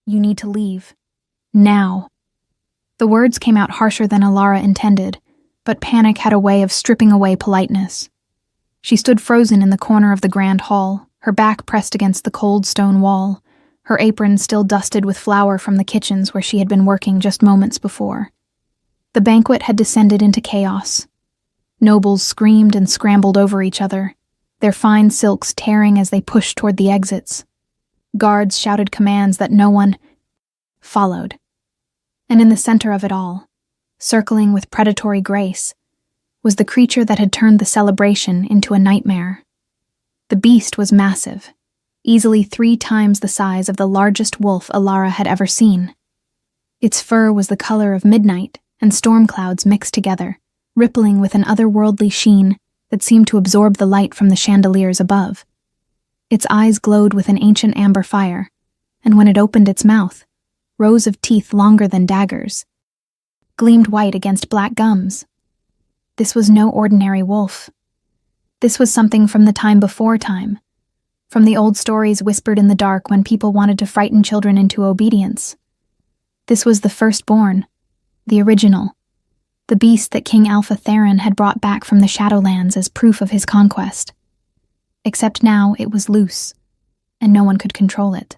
You need to leave. Now." The words came out harsher than Alara intended, but panic had a way of stripping away politeness. She stood frozen in the corner of the grand hall, her back pressed against the cold stone wall, her apron still dusted with flour from the kitchens where she had been working just moments before. The banquet had descended into chaos. Nobles screamed and scrambled over each other, their fine silks tearing as they pushed toward the exits. Guards shouted commands that no one followed. And in the center of it all, circling with predatory grace, was the creature that had turned the celebration into a nightmare. The beast was massive, easily 3 times the size of the largest wolf Alara had ever seen. Its fur was the color of midnight and storm clouds mixed together, rippling with an otherworldly sheen that seemed to absorb the light from the chandeliers above. Its eyes glowed with an ancient amber fire, and when it opened its mouth, rows of teeth longer than daggers gleamed white against black gums. This was no ordinary wolf. This was something from the time before time, from the old stories whispered in the dark when people wanted to frighten children into obedience. This was the firstborn, the original, the beast that King Alpha Theron had brought back from the Shadowlands as proof of his conquest. Except now it was loose, and no one could control it.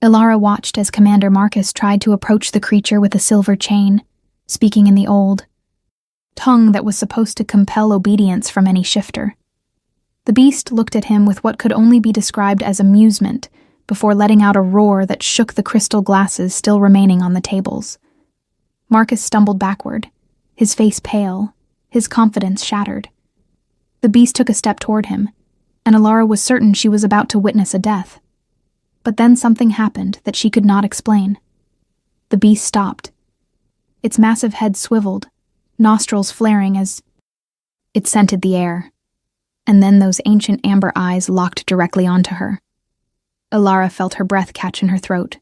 Alara watched as Commander Marcus tried to approach the creature with a silver chain, speaking in the old tongue that was supposed to compel obedience from any shifter. The beast looked at him with what could only be described as amusement before letting out a roar that shook the crystal glasses still remaining on the tables. Marcus stumbled backward, his face pale, his confidence shattered. The beast took a step toward him, and Alara was certain she was about to witness a death. But then something happened that she could not explain. The beast stopped. Its massive head swiveled, nostrils flaring as it scented the air. And then those ancient amber eyes locked directly onto her. Alara felt her breath catch in her throat.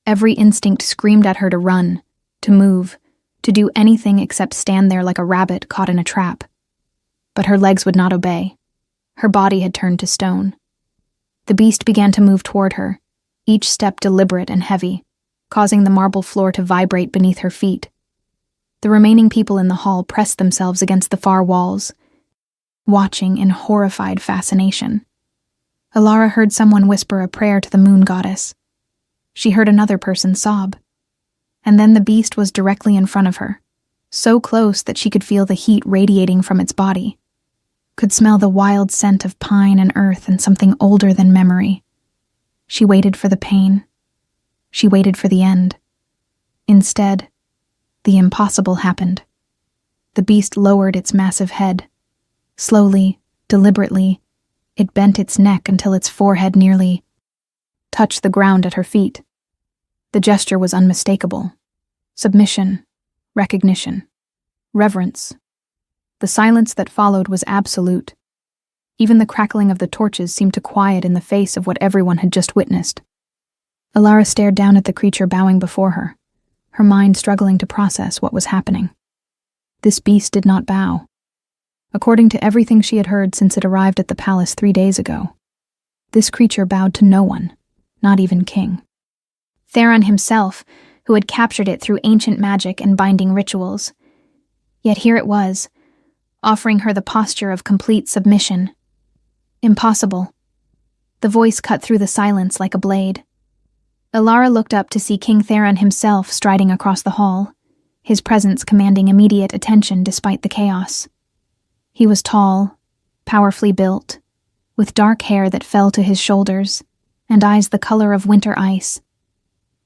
Every instinct screamed at her to run, to move, to do anything except stand there like a rabbit caught in a trap. But her legs would not obey. Her body had turned to stone. The beast began to move toward her, each step deliberate and heavy, causing the marble floor to vibrate beneath her feet. The remaining people in the hall pressed themselves against the far walls, watching in horrified fascination. Alara heard someone whisper a prayer to the moon goddess. She heard another person sob. And then the beast was directly in front of her, so close that she could feel the heat radiating from its body, could smell the wild scent of pine and earth and something older than memory. She waited for the pain. She waited for the end. Instead, the impossible happened. The beast lowered its massive head. Slowly, deliberately, it bent its neck until its forehead nearly touched the ground at her feet. The gesture was unmistakable. Submission, recognition, reverence. The silence that followed was absolute. Even the crackling of the torches seemed to quiet in the face of what everyone had just witnessed. Alara stared down at the creature bowing before her, her mind struggling to process what was happening. This beast did not bow. According to everything she had heard since it arrived at the palace 3 days ago, this creature bowed to no one, not even King Theron himself, who had captured it through ancient magic and binding rituals. Yet here it was, offering her the posture of complete submission. Impossible. The voice cut through the silence like a blade. Alara looked up to see King Theron himself striding across the hall, his presence commanding immediate attention despite the chaos. He was tall, powerfully built, with dark hair that fell to his shoulders, and eyes the color of winter ice.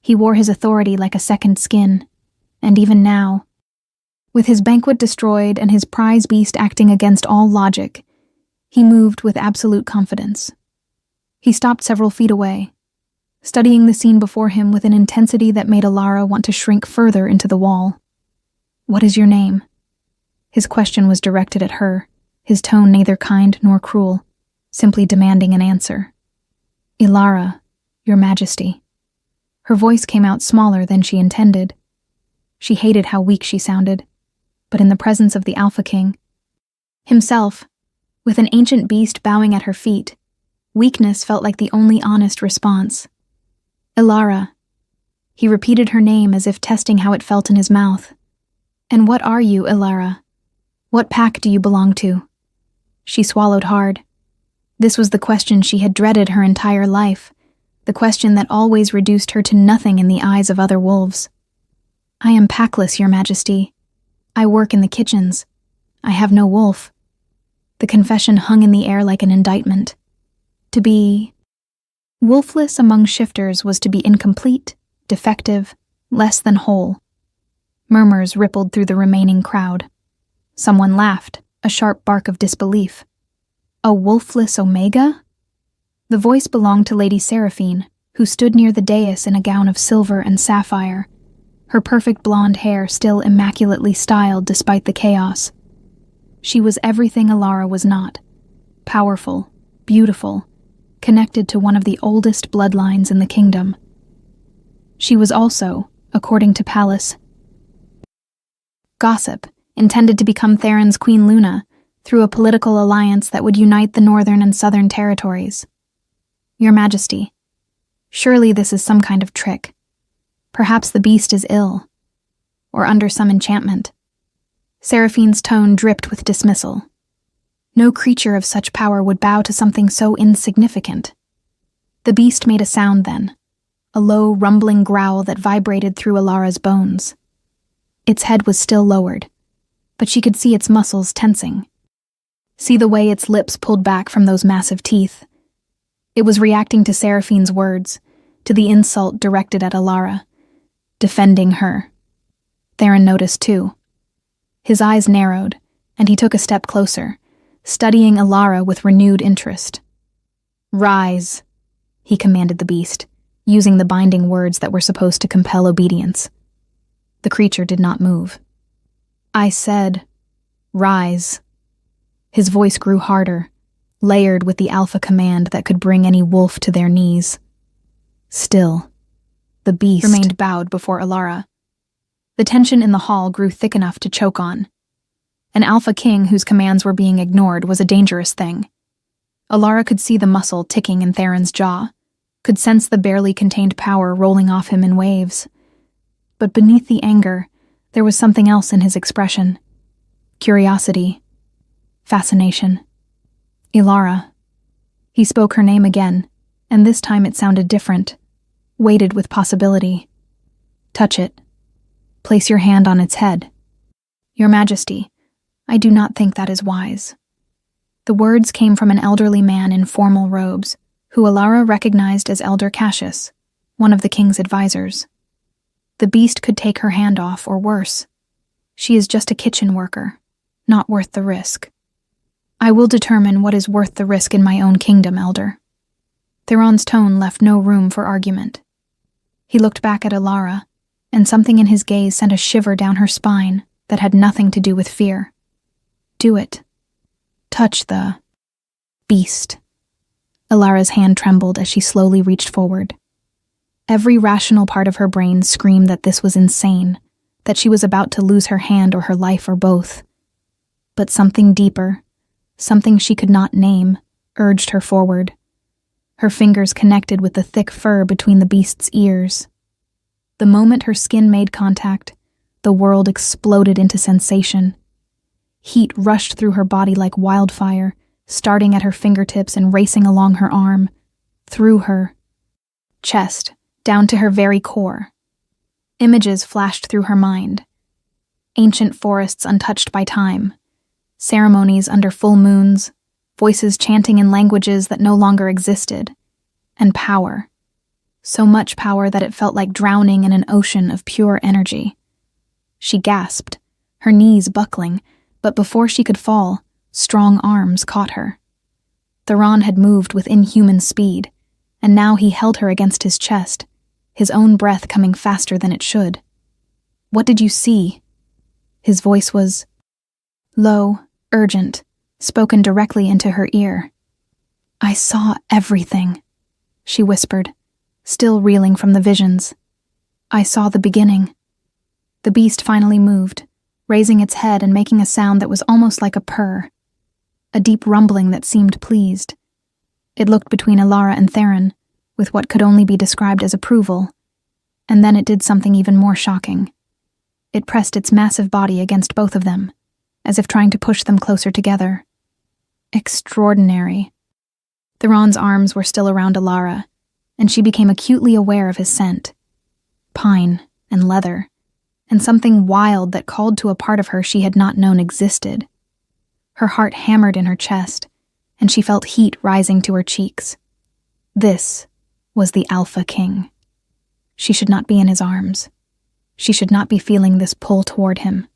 He wore his authority like a second skin, and even now, with his banquet destroyed and his prize beast acting against all logic, he moved with absolute confidence. He stopped several feet away, studying the scene before him with an intensity that made Alara want to shrink further into the wall. "What is your name?" His question was directed at her, his tone neither kind nor cruel, simply demanding an answer. "Ilara, Your Majesty." Her voice came out smaller than she intended. She hated how weak she sounded, but in the presence of the Alpha King himself, with an ancient beast bowing at her feet, weakness felt like the only honest response. "Ilara, He repeated her name as if testing how it felt in his mouth. "And what are you, Ilara? What pack do you belong to?" She swallowed hard. This was the question she had dreaded her entire life, the question that always reduced her to nothing in the eyes of other wolves. "I am packless, Your Majesty. I work in the kitchens. I have no wolf." The confession hung in the air like an indictment. To be wolfless among shifters was to be incomplete, defective, less than whole. Murmurs rippled through the remaining crowd. Someone laughed, a sharp bark of disbelief. A wolfless Omega? The voice belonged to Lady Seraphine, who stood near the dais in a gown of silver and sapphire, her perfect blonde hair still immaculately styled despite the chaos. She was everything Ilara was not: powerful, beautiful, connected to one of the oldest bloodlines in the kingdom. She was also, according to Pallas, gossip, intended to become Theron's Queen Luna through a political alliance that would unite the northern and southern territories. "Your Majesty, surely this is some kind of trick. Perhaps the beast is ill, or under some enchantment." Seraphine's tone dripped with dismissal. No creature of such power would bow to something so insignificant. The beast made a sound then, a low, rumbling growl that vibrated through Ilara's bones. Its head was still lowered, but she could see its muscles tensing. See the way its lips pulled back from those massive teeth. It was reacting to Seraphine's words, to the insult directed at Ilara, defending her. Theron noticed too. His eyes narrowed, and he took a step closer, studying Ilara with renewed interest. "Rise," he commanded the beast, using the binding words that were supposed to compel obedience. The creature did not move. "I said, rise." His voice grew harder, layered with the alpha command that could bring any wolf to their knees. Still, the beast remained bowed before Ilara. The tension in the hall grew thick enough to choke on. An alpha king whose commands were being ignored was a dangerous thing. Ilara could see the muscle ticking in Theron's jaw, could sense the barely contained power rolling off him in waves. But beneath the anger, there was something else in his expression. Curiosity. Fascination. Ilara. He spoke her name again, and this time it sounded different, weighted with possibility. "Touch it. Place your hand on its head." "Your Majesty, I do not think that is wise." The words came from an elderly man in formal robes, who Ilara recognized as Elder Cassius, one of the king's advisors. The beast could take her hand off, or worse. She is just a kitchen worker, not worth the risk. "I will determine what is worth the risk in my own kingdom, Elder." Theron's tone left no room for argument. He looked back at Ilara, and something in his gaze sent a shiver down her spine that had nothing to do with fear. "Do it. Touch the beast." Ilara's hand trembled as she slowly reached forward. Every rational part of her brain screamed that this was insane, that she was about to lose her hand or her life or both. But something deeper, something she could not name, urged her forward. Her fingers connected with the thick fur between the beast's ears. The moment her skin made contact, the world exploded into sensation. Heat rushed through her body like wildfire, starting at her fingertips and racing along her arm, through her chest, down to her very core. Images flashed through her mind. Ancient forests untouched by time, ceremonies under full moons, voices chanting in languages that no longer existed, and power. So much power that it felt like drowning in an ocean of pure energy. She gasped, her knees buckling, but before she could fall, strong arms caught her. Theron had moved with inhuman speed, and now he held her against his chest, his own breath coming faster than it should. "What did you see?" His voice was low, urgent, spoken directly into her ear. "I saw everything," she whispered, still reeling from the visions. "I saw the beginning." The beast finally moved, raising its head and making a sound that was almost like a purr, a deep rumbling that seemed pleased. It looked between Ilara and Theron, with what could only be described as approval. And then it did something even more shocking. It pressed its massive body against both of them, as if trying to push them closer together. Extraordinary. Theron's arms were still around Alara, and she became acutely aware of his scent. Pine and leather, and something wild that called to a part of her she had not known existed. Her heart hammered in her chest, and she felt heat rising to her cheeks. This was the Alpha King. She should not be in his arms. She should not be feeling this pull toward him,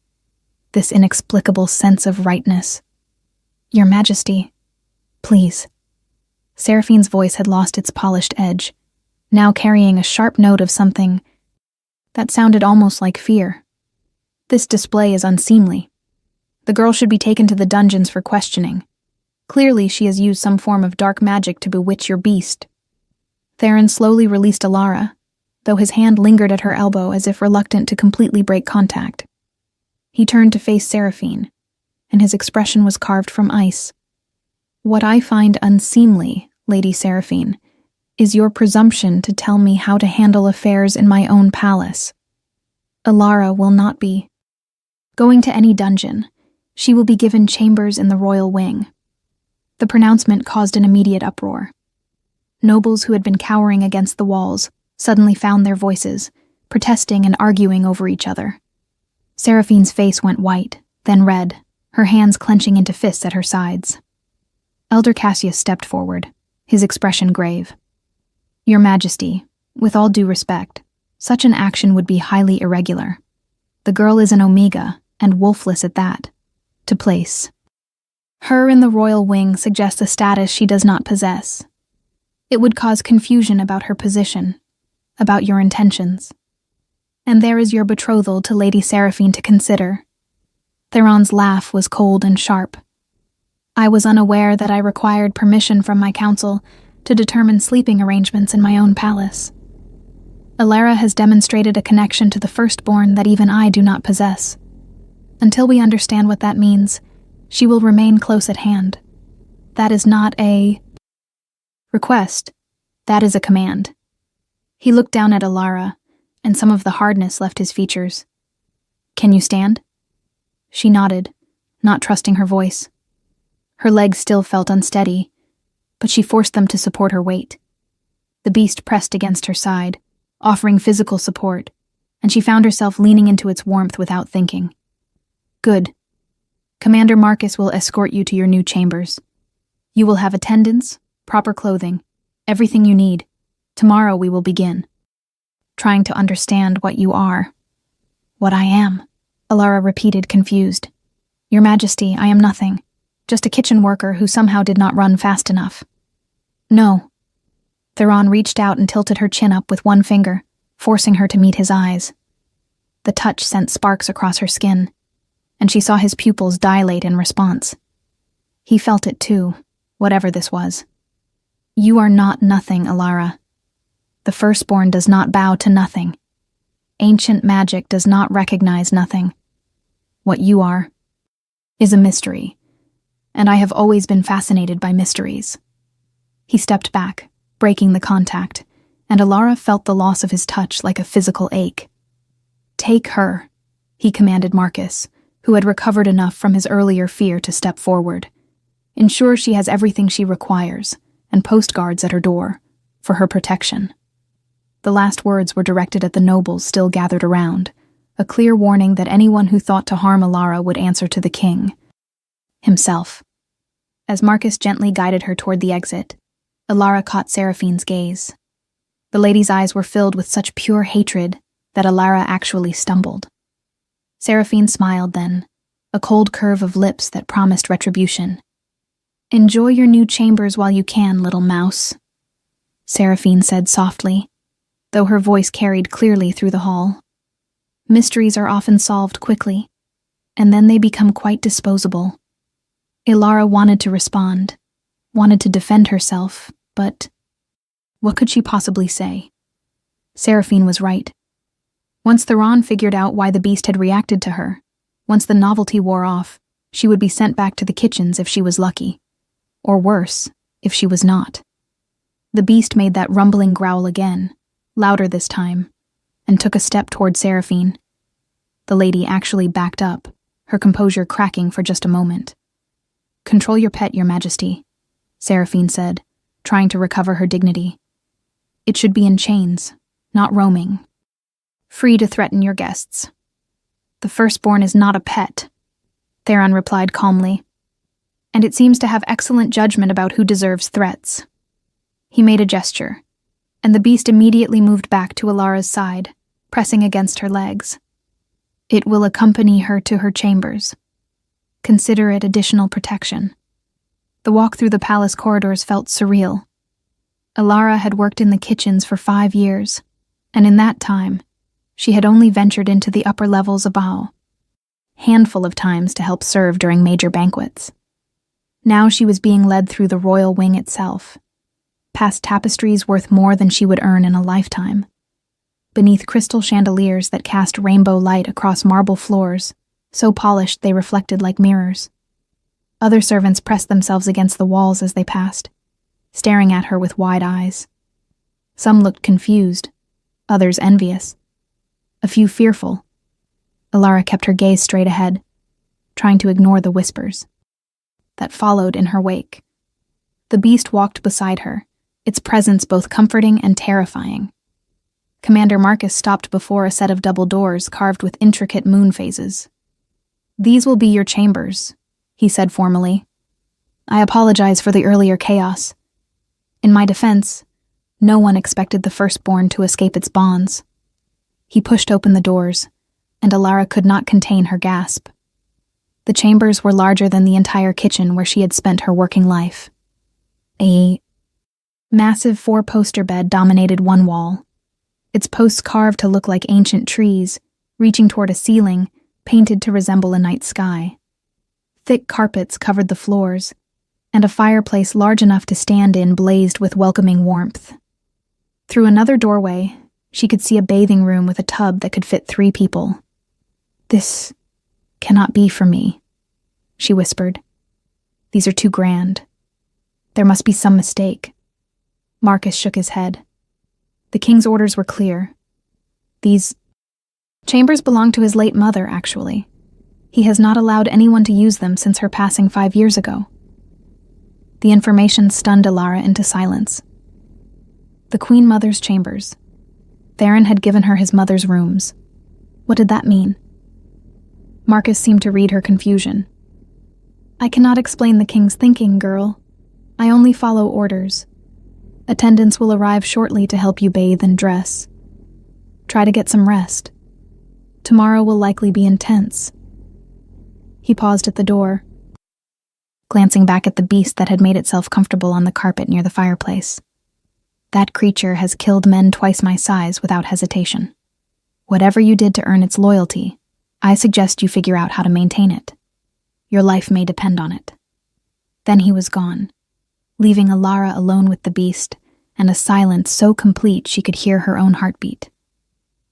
this inexplicable sense of rightness. Your Majesty, please. Seraphine's voice had lost its polished edge, now carrying a sharp note of something that sounded almost like fear. This display is unseemly. The girl should be taken to the dungeons for questioning. Clearly she has used some form of dark magic to bewitch your beast. Theron slowly released Alara, though his hand lingered at her elbow as if reluctant to completely break contact. He turned to face Seraphine, and his expression was carved from ice. What I find unseemly, Lady Seraphine, is your presumption to tell me how to handle affairs in my own palace. Alara will not be going to any dungeon. She will be given chambers in the royal wing. The pronouncement caused an immediate uproar. Nobles who had been cowering against the walls suddenly found their voices, protesting and arguing over each other. Seraphine's face went white, then red, her hands clenching into fists at her sides. Elder Cassius stepped forward, his expression grave. Your Majesty, with all due respect, such an action would be highly irregular. The girl is an Omega, and wolfless at that. To place her in the royal wing suggests a status she does not possess. It would cause confusion about her position, about your intentions. And there is your betrothal to Lady Seraphine to consider. Theron's laugh was cold and sharp. I was unaware that I required permission from my council to determine sleeping arrangements in my own palace. Alara has demonstrated a connection to the firstborn that even I do not possess. Until we understand what that means, she will remain close at hand. That is not a request. That is a command. He looked down at Alara, and some of the hardness left his features. Can you stand? She nodded, not trusting her voice. Her legs still felt unsteady, but she forced them to support her weight. The beast pressed against her side, offering physical support, and she found herself leaning into its warmth without thinking. Good. Commander Marcus will escort you to your new chambers. You will have attendants, proper clothing, everything you need. Tomorrow we will begin. Trying to understand what you are. What I am, Alara repeated, confused. Your Majesty, I am nothing. Just a kitchen worker who somehow did not run fast enough. No. Theron reached out and tilted her chin up with one finger, forcing her to meet his eyes. The touch sent sparks across her skin, and she saw his pupils dilate in response. He felt it too, whatever this was. You are not nothing, Alara. The firstborn does not bow to nothing. Ancient magic does not recognize nothing. What you are is a mystery, and I have always been fascinated by mysteries. He stepped back, breaking the contact, and Alara felt the loss of his touch like a physical ache. Take her, he commanded Marcus, who had recovered enough from his earlier fear to step forward. Ensure she has everything she requires, and post guards at her door, for her protection. The last words were directed at the nobles still gathered around, a clear warning that anyone who thought to harm Alara would answer to the king himself. As Marcus gently guided her toward the exit, Alara caught Seraphine's gaze. The lady's eyes were filled with such pure hatred that Alara actually stumbled. Seraphine smiled then, a cold curve of lips that promised retribution. Enjoy your new chambers while you can, little mouse, Seraphine said softly, though her voice carried clearly through the hall. Mysteries are often solved quickly, and then they become quite disposable. Alara wanted to respond, wanted to defend herself, but what could she possibly say? Seraphine was right. Once Theron figured out why the beast had reacted to her, once the novelty wore off, she would be sent back to the kitchens if she was lucky. Or worse, if she was not. The beast made that rumbling growl again, louder this time, and took a step toward Seraphine. The lady actually backed up, her composure cracking for just a moment. "Control your pet, Your Majesty," Seraphine said, trying to recover her dignity. "It should be in chains, not roaming. Free to threaten your guests." "The firstborn is not a pet," Theron replied calmly, "and it seems to have excellent judgment about who deserves threats." He made a gesture, and the beast immediately moved back to Alara's side, pressing against her legs. "It will accompany her to her chambers. Consider it additional protection." The walk through the palace corridors felt surreal. Alara had worked in the kitchens for 5 years, and in that time, she had only ventured into the upper levels above, handful of times to help serve during major banquets. Now she was being led through the royal wing itself, past tapestries worth more than she would earn in a lifetime, beneath crystal chandeliers that cast rainbow light across marble floors, so polished they reflected like mirrors. Other servants pressed themselves against the walls as they passed, staring at her with wide eyes. Some looked confused, others envious, a few fearful. Alara kept her gaze straight ahead, trying to ignore the whispers that followed in her wake. The beast walked beside her, its presence both comforting and terrifying. Commander Marcus stopped before a set of double doors carved with intricate moon phases. "These will be your chambers," he said formally. "I apologize for the earlier chaos. In my defense, no one expected the firstborn to escape its bonds." He pushed open the doors, and Alara could not contain her gasp. The chambers were larger than the entire kitchen where she had spent her working life. A massive 4-poster bed dominated one wall, its posts carved to look like ancient trees, reaching toward a ceiling painted to resemble a night sky. Thick carpets covered the floors, and a fireplace large enough to stand in blazed with welcoming warmth. Through another doorway, she could see a bathing room with a tub that could fit 3 people. "This cannot be for me," she whispered. "These are too grand. There must be some mistake." Marcus shook his head. The king's orders were clear. These chambers belonged to his late mother, actually. He has not allowed anyone to use them since her passing 5 years ago. The information stunned Alara into silence. The Queen Mother's chambers. Theron had given her his mother's rooms. What did that mean? Marcus seemed to read her confusion. "I cannot explain the king's thinking, girl. I only follow orders. Attendants will arrive shortly to help you bathe and dress. Try to get some rest. Tomorrow will likely be intense." He paused at the door, glancing back at the beast that had made itself comfortable on the carpet near the fireplace. "That creature has killed men twice my size without hesitation. Whatever you did to earn its loyalty, I suggest you figure out how to maintain it. Your life may depend on it." Then he was gone, leaving Alara alone with the beast and a silence so complete she could hear her own heartbeat.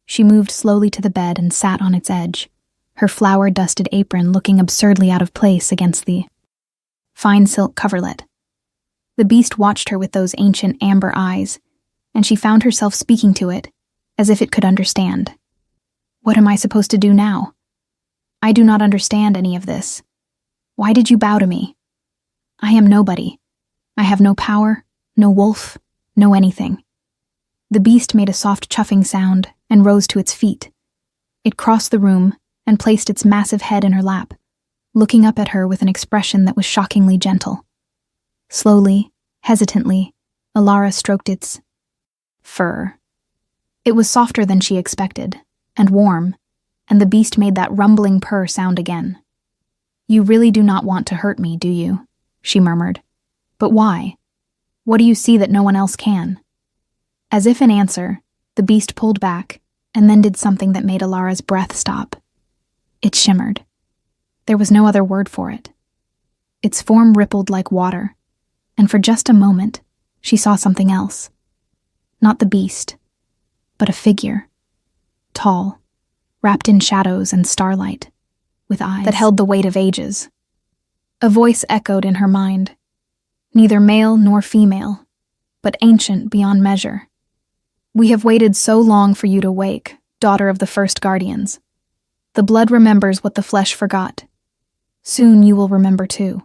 She moved slowly to the bed and sat on its edge, her flour-dusted apron looking absurdly out of place against the fine silk coverlet. The beast watched her with those ancient amber eyes, and she found herself speaking to it, as if it could understand. "What am I supposed to do now? I do not understand any of this. Why did you bow to me? I am nobody. I have no power, no wolf, no anything." The beast made a soft chuffing sound and rose to its feet. It crossed the room and placed its massive head in her lap, looking up at her with an expression that was shockingly gentle. Slowly, hesitantly, Alara stroked its fur. It was softer than she expected, and warm, and the beast made that rumbling purr sound again. "You really do not want to hurt me, do you?" she murmured. "But why? What do you see that no one else can?" As if in answer, the beast pulled back, and then did something that made Alara's breath stop. It shimmered. There was no other word for it. Its form rippled like water, and for just a moment, she saw something else. Not the beast, but a figure. Tall, wrapped in shadows and starlight, with eyes that held the weight of ages. A voice echoed in her mind. Neither male nor female, but ancient beyond measure. "We have waited so long for you to wake, daughter of the first guardians. The blood remembers what the flesh forgot. Soon you will remember too.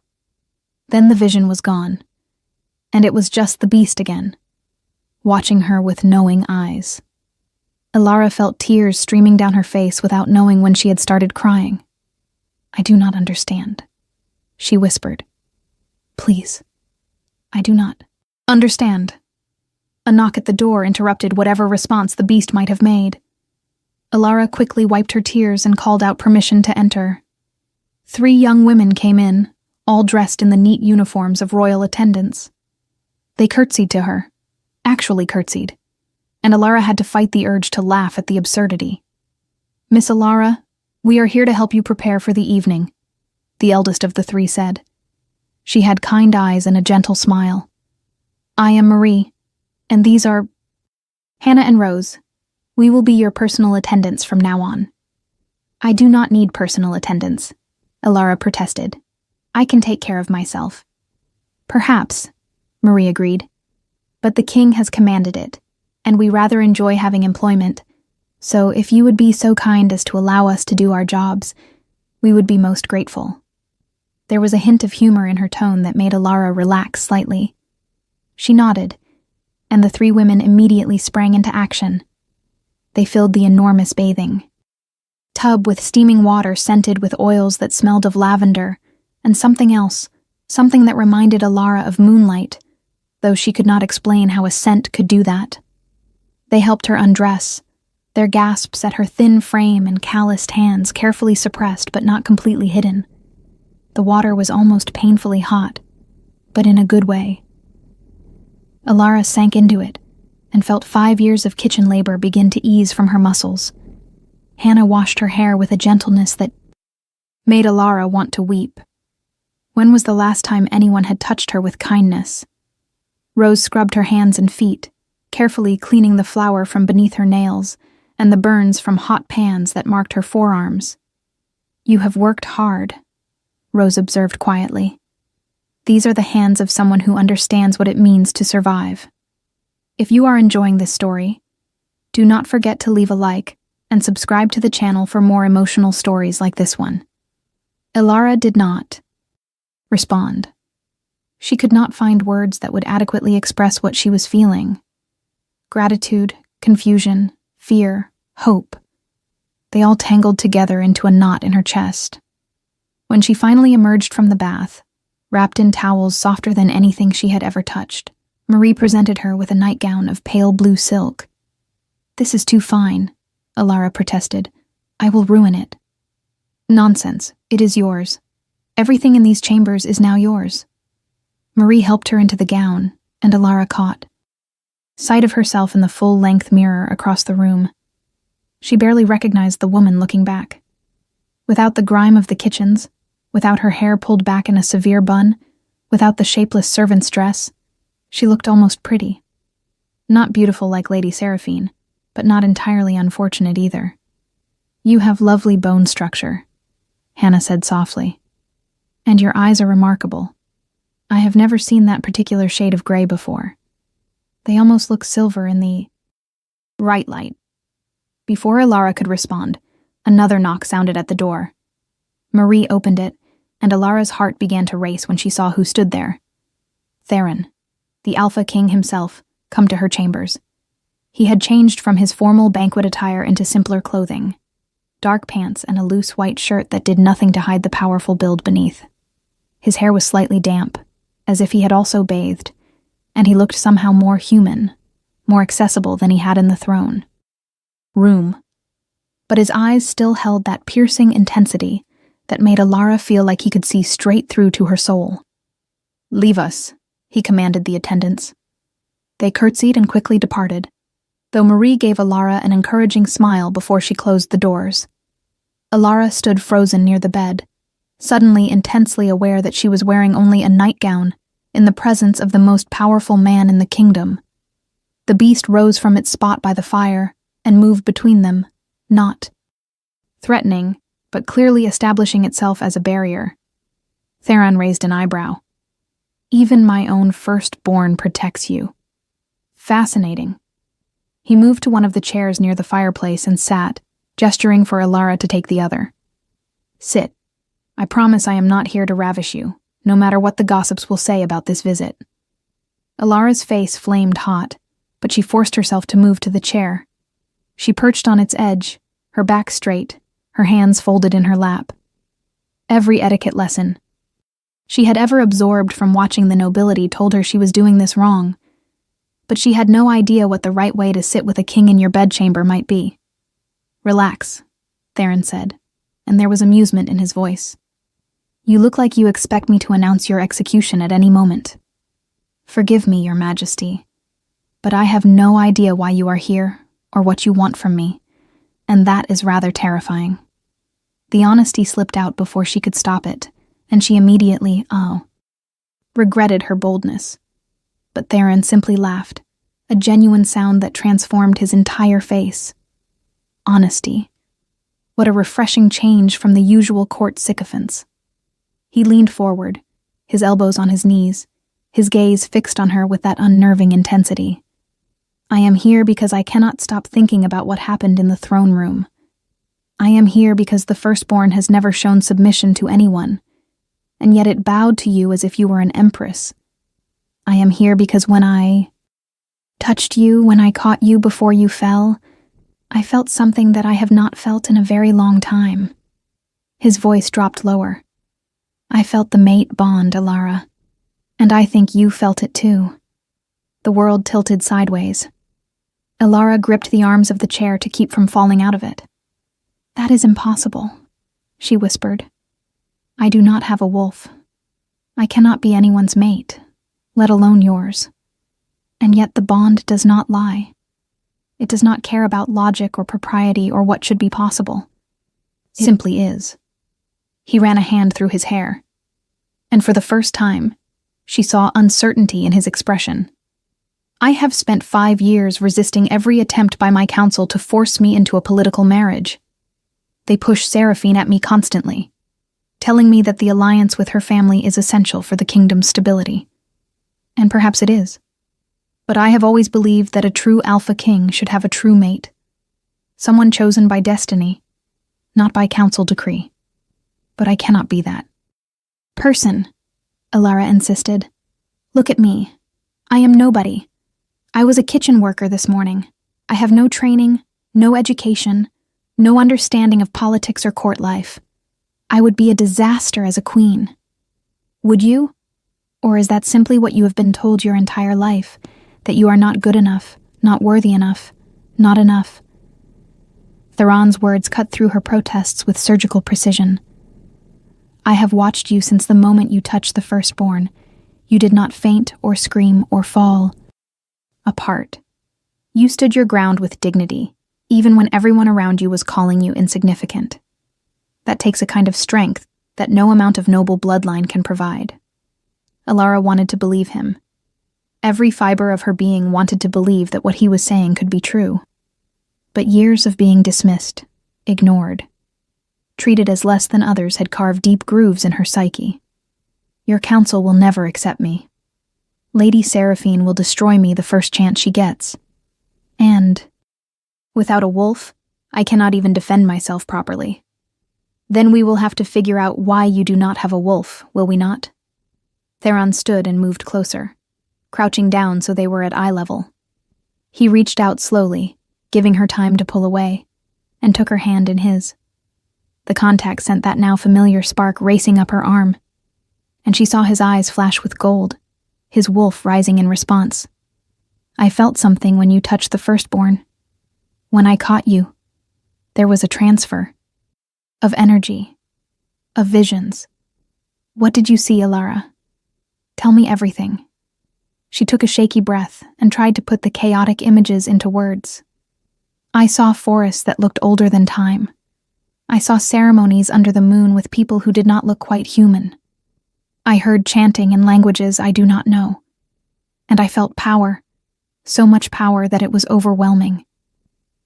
Then the vision was gone, and it was just the beast again, watching her with knowing eyes. Elara felt tears streaming down her face without knowing when she had started crying. "I do not understand," she whispered. "Please, I do not understand." A knock at the door interrupted whatever response the beast might have made. Elara quickly wiped her tears and called out permission to enter. 3 young women came in, all dressed in the neat uniforms of royal attendants. They curtsied to her, actually curtsied, and Elara had to fight the urge to laugh at the absurdity. "Miss Elara, we are here to help you prepare for the evening," the eldest of the 3 said. She had kind eyes and a gentle smile. "I am Marie, and these are Hannah and Rose. We will be your personal attendants from now on." "I do not need personal attendants," Elara protested. "I can take care of myself." "Perhaps," Marie agreed, "but the king has commanded it, and we rather enjoy having employment, so if you would be so kind as to allow us to do our jobs, we would be most grateful." There was a hint of humor in her tone that made Elara relax slightly. She nodded, and the 3 women immediately sprang into action. They filled the enormous bathing tub with steaming water scented with oils that smelled of lavender, and something else, something that reminded Elara of moonlight, though she could not explain how a scent could do that. They helped her undress, their gasps at her thin frame and calloused hands carefully suppressed but not completely hidden. The water was almost painfully hot, but in a good way. Elara sank into it and felt 5 years of kitchen labor begin to ease from her muscles. Hannah washed her hair with a gentleness that made Elara want to weep. When was the last time anyone had touched her with kindness? Rose scrubbed her hands and feet, carefully cleaning the flour from beneath her nails and the burns from hot pans that marked her forearms. "You have worked hard," Rose observed quietly. "These are the hands of someone who understands what it means to survive." If you are enjoying this story, do not forget to leave a like and subscribe to the channel for more emotional stories like this one. Elara did not respond. She could not find words that would adequately express what she was feeling. Gratitude, confusion, fear, hope. They all tangled together into a knot in her chest. When she finally emerged from the bath, wrapped in towels softer than anything she had ever touched, Marie presented her with a nightgown of pale blue silk. "This is too fine," Elara protested. "I will ruin it." "Nonsense, it is yours. Everything in these chambers is now yours." Marie helped her into the gown, and Elara caught sight of herself in the full-length mirror across the room. She barely recognized the woman looking back. Without the grime of the kitchens, without her hair pulled back in a severe bun, without the shapeless servant's dress, she looked almost pretty. Not beautiful like Lady Seraphine, but not entirely unfortunate either. "You have lovely bone structure," Hannah said softly. "And your eyes are remarkable. I have never seen that particular shade of gray before. They almost look silver in the right light." Before Elara could respond, another knock sounded at the door. Marie opened it, and Elara's heart began to race when she saw who stood there. Theron, the Alpha King himself, come to her chambers. He had changed from his formal banquet attire into simpler clothing, dark pants and a loose white shirt that did nothing to hide the powerful build beneath. His hair was slightly damp, as if he had also bathed, and he looked somehow more human, more accessible than he had in the throne room. But his eyes still held that piercing intensity that made Elara feel like he could see straight through to her soul. "Leave us," he commanded the attendants. They curtsied and quickly departed, though Marie gave Elara an encouraging smile before she closed the doors. Elara stood frozen near the bed, suddenly intensely aware that she was wearing only a nightgown in the presence of the most powerful man in the kingdom. The beast rose from its spot by the fire and moved between them, not threatening, but clearly establishing itself as a barrier. Theron raised an eyebrow. "Even my own firstborn protects you. Fascinating." He moved to one of the chairs near the fireplace and sat, gesturing for Alara to take the other. Sit. I promise I am not here to ravish you, no matter what the gossips will say about this visit. Alara's face flamed hot, but she forced herself to move to the chair. She perched on its edge, her back straight, her hands folded in her lap. Every etiquette lesson she had ever absorbed from watching the nobility told her she was doing this wrong, but she had no idea what the right way to sit with a king in your bedchamber might be. Relax, Theron said, and there was amusement in his voice. You look like you expect me to announce your execution at any moment. Forgive me, Your Majesty, but I have no idea why you are here or what you want from me, and that is rather terrifying. The honesty slipped out before she could stop it, and she immediately, regretted her boldness. But Theron simply laughed, a genuine sound that transformed his entire face. Honesty. What a refreshing change from the usual court sycophants. He leaned forward, his elbows on his knees, his gaze fixed on her with that unnerving intensity. I am here because I cannot stop thinking about what happened in the throne room. I am here because the firstborn has never shown submission to anyone, and yet it bowed to you as if you were an empress. I am here because when I touched you, when I caught you before you fell, I felt something that I have not felt in a very long time. His voice dropped lower. I felt the mate bond, Alara, and I think you felt it too. The world tilted sideways. Alara gripped the arms of the chair to keep from falling out of it. That is impossible, she whispered. I do not have a wolf. I cannot be anyone's mate, let alone yours. And yet the bond does not lie. It does not care about logic or propriety or what should be possible. Simply is. He ran a hand through his hair, and for the first time, she saw uncertainty in his expression. I have spent 5 years resisting every attempt by my council to force me into a political marriage. They push Seraphine at me constantly, telling me that the alliance with her family is essential for the kingdom's stability. And perhaps it is. But I have always believed that a true alpha king should have a true mate, someone chosen by destiny, not by council decree. But I cannot be that person, Alara insisted. Look at me. I am nobody. I was a kitchen worker this morning. I have no training, no education, no understanding of politics or court life. I would be a disaster as a queen. Would you? Or is that simply what you have been told your entire life, that you are not good enough, not worthy enough, not enough? Theron's words cut through her protests with surgical precision. I have watched you since the moment you touched the firstborn. You did not faint or scream or fall apart. You stood your ground with dignity, even when everyone around you was calling you insignificant. That takes a kind of strength that no amount of noble bloodline can provide. Alara wanted to believe him. Every fiber of her being wanted to believe that what he was saying could be true. But years of being dismissed, ignored, treated as less than others had carved deep grooves in her psyche. Your council will never accept me. Lady Seraphine will destroy me the first chance she gets. And, without a wolf, I cannot even defend myself properly. Then we will have to figure out why you do not have a wolf, will we not? Theron stood and moved closer, crouching down so they were at eye level. He reached out slowly, giving her time to pull away, and took her hand in his. The contact sent that now familiar spark racing up her arm, and she saw his eyes flash with gold, his wolf rising in response. I felt something when you touched the firstborn. When I caught you, there was a transfer. Of energy. Of visions. What did you see, Alara? Tell me everything. She took a shaky breath and tried to put the chaotic images into words. I saw forests that looked older than time. I saw ceremonies under the moon with people who did not look quite human. I heard chanting in languages I do not know. And I felt power, so much power that it was overwhelming.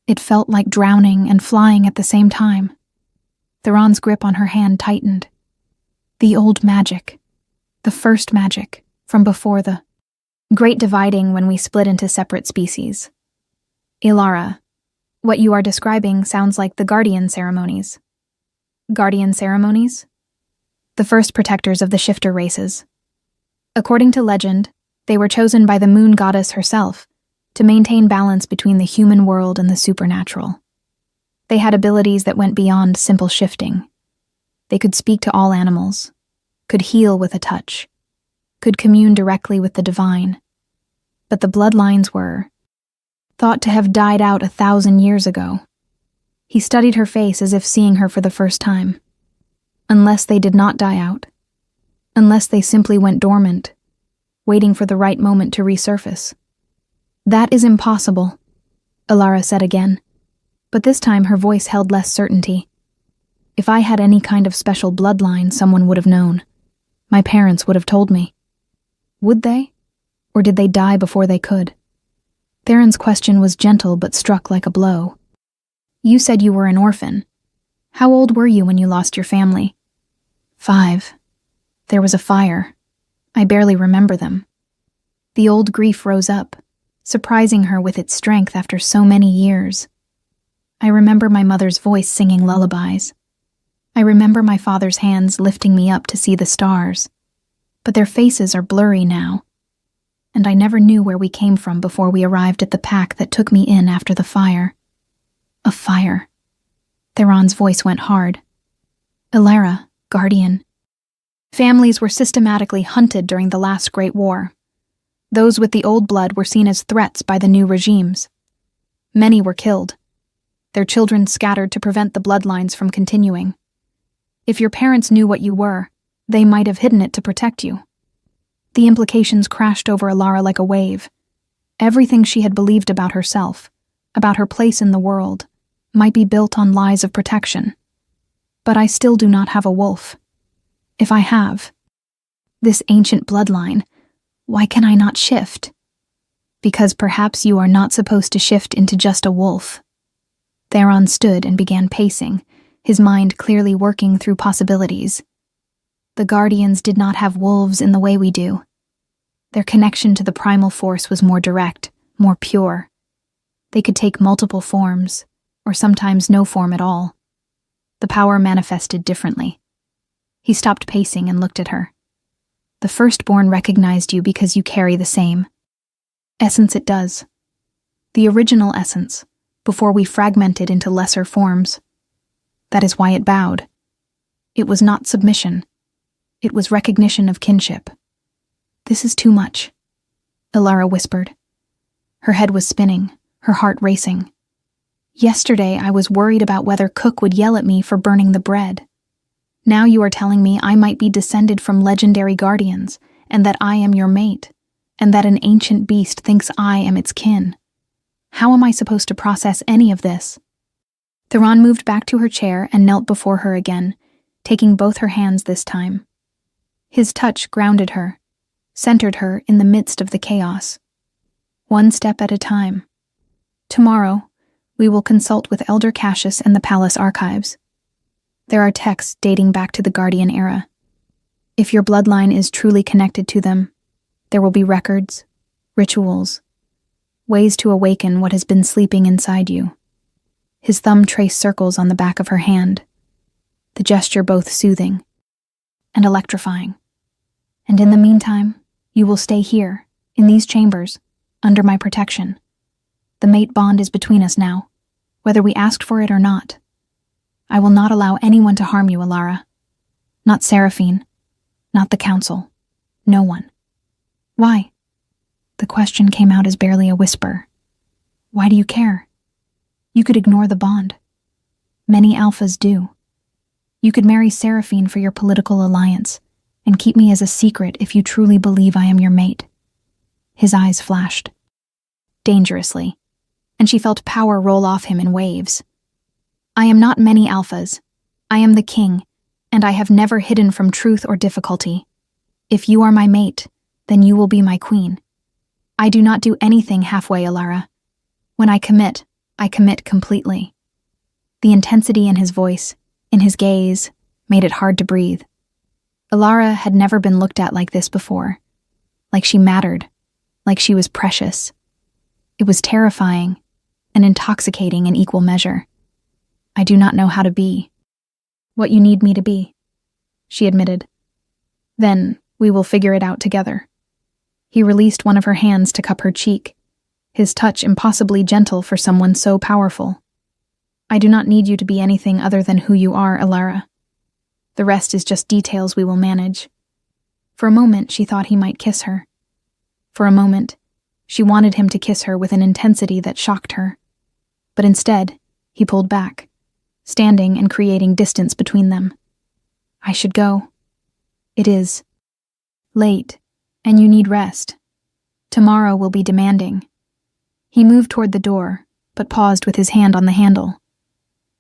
It felt like drowning and flying at the same time. Theron's grip on her hand tightened. The old magic. The first magic, from before the great dividing when we split into separate species. Ilara, what you are describing sounds like the guardian ceremonies. Guardian ceremonies? The first protectors of the shifter races. According to legend, they were chosen by the moon goddess herself to maintain balance between the human world and the supernatural. They had abilities that went beyond simple shifting. They could speak to all animals, could heal with a touch, could commune directly with the divine. But the bloodlines were thought to have died out 1,000 years ago. He studied her face as if seeing her for the first time. Unless they did not die out. Unless they simply went dormant, waiting for the right moment to resurface. That is impossible, Ilara said again, but this time her voice held less certainty. If I had any kind of special bloodline, someone would have known. My parents would have told me. Would they? Or did they die before they could? Theron's question was gentle but struck like a blow. You said you were an orphan. How old were you when you lost your family? 5. There was a fire. I barely remember them. The old grief rose up, surprising her with its strength after so many years. I remember my mother's voice singing lullabies. I remember my father's hands lifting me up to see the stars. But their faces are blurry now. And I never knew where we came from before we arrived at the pack that took me in after the fire. A fire. Theron's voice went hard. Ilara, guardian. Families were systematically hunted during the last Great War. Those with the old blood were seen as threats by the new regimes. Many were killed. Their children scattered to prevent the bloodlines from continuing. If your parents knew what you were, they might have hidden it to protect you. The implications crashed over Ilara like a wave. Everything she had believed about herself, about her place in the world, might be built on lies of protection. But I still do not have a wolf. If I have this ancient bloodline, why can I not shift? Because perhaps you are not supposed to shift into just a wolf. Theron stood and began pacing, his mind clearly working through possibilities. The Guardians did not have wolves in the way we do. Their connection to the primal force was more direct, more pure. They could take multiple forms, or sometimes no form at all. The power manifested differently. He stopped pacing and looked at her. The firstborn recognized you because you carry the same essence it does. The original essence, before we fragmented into lesser forms. That is why it bowed. It was not submission. It was recognition of kinship. This is too much, Ilara whispered. Her head was spinning, her heart racing. Yesterday I was worried about whether Cook would yell at me for burning the bread. Now you are telling me I might be descended from legendary guardians, and that I am your mate, and that an ancient beast thinks I am its kin. How am I supposed to process any of this? Theron moved back to her chair and knelt before her again, taking both her hands this time. His touch grounded her, centered her in the midst of the chaos. One step at a time. Tomorrow, we will consult with Elder Cassius and the palace archives. There are texts dating back to the Guardian era. If your bloodline is truly connected to them, there will be records, rituals, ways to awaken what has been sleeping inside you. His thumb traced circles on the back of her hand, the gesture both soothing and electrifying. And in the meantime, you will stay here, in these chambers, under my protection. The mate bond is between us now, whether we asked for it or not. I will not allow anyone to harm you, Ilara. Not Seraphine, not the council, no one. Why? The question came out as barely a whisper. Why do you care? You could ignore the bond. Many alphas do. You could marry Seraphine for your political alliance, and keep me as a secret if you truly believe I am your mate. His eyes flashed. Dangerously, and she felt power roll off him in waves. I am not many alphas. I am the king, and I have never hidden from truth or difficulty. If you are my mate, then you will be my queen. I do not do anything halfway, Ilara. When I commit completely. The intensity in his voice, in his gaze, made it hard to breathe. Ilara had never been looked at like this before. Like she mattered. Like she was precious. It was terrifying, and intoxicating in equal measure. I do not know how to be what you need me to be, she admitted. Then we will figure it out together. He released one of her hands to cup her cheek, his touch impossibly gentle for someone so powerful. I do not need you to be anything other than who you are, Alara. The rest is just details we will manage. For a moment, she thought he might kiss her. For a moment, she wanted him to kiss her with an intensity that shocked her. But instead, he pulled back, standing and creating distance between them. I should go. It is late, and you need rest. Tomorrow will be demanding. He moved toward the door, but paused with his hand on the handle.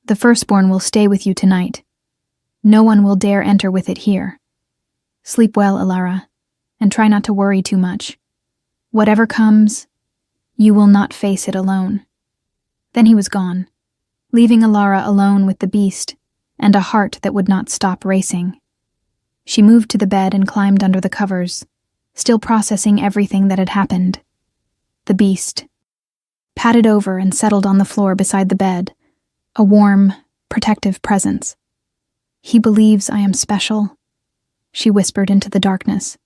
The firstborn will stay with you tonight. No one will dare enter with it here. Sleep well, Alara, and try not to worry too much. Whatever comes, you will not face it alone. Then he was gone, leaving Alara alone with the beast and a heart that would not stop racing. She moved to the bed and climbed under the covers, still processing everything that had happened. The beast padded over and settled on the floor beside the bed, a warm, protective presence. He believes I am special, she whispered into the darkness.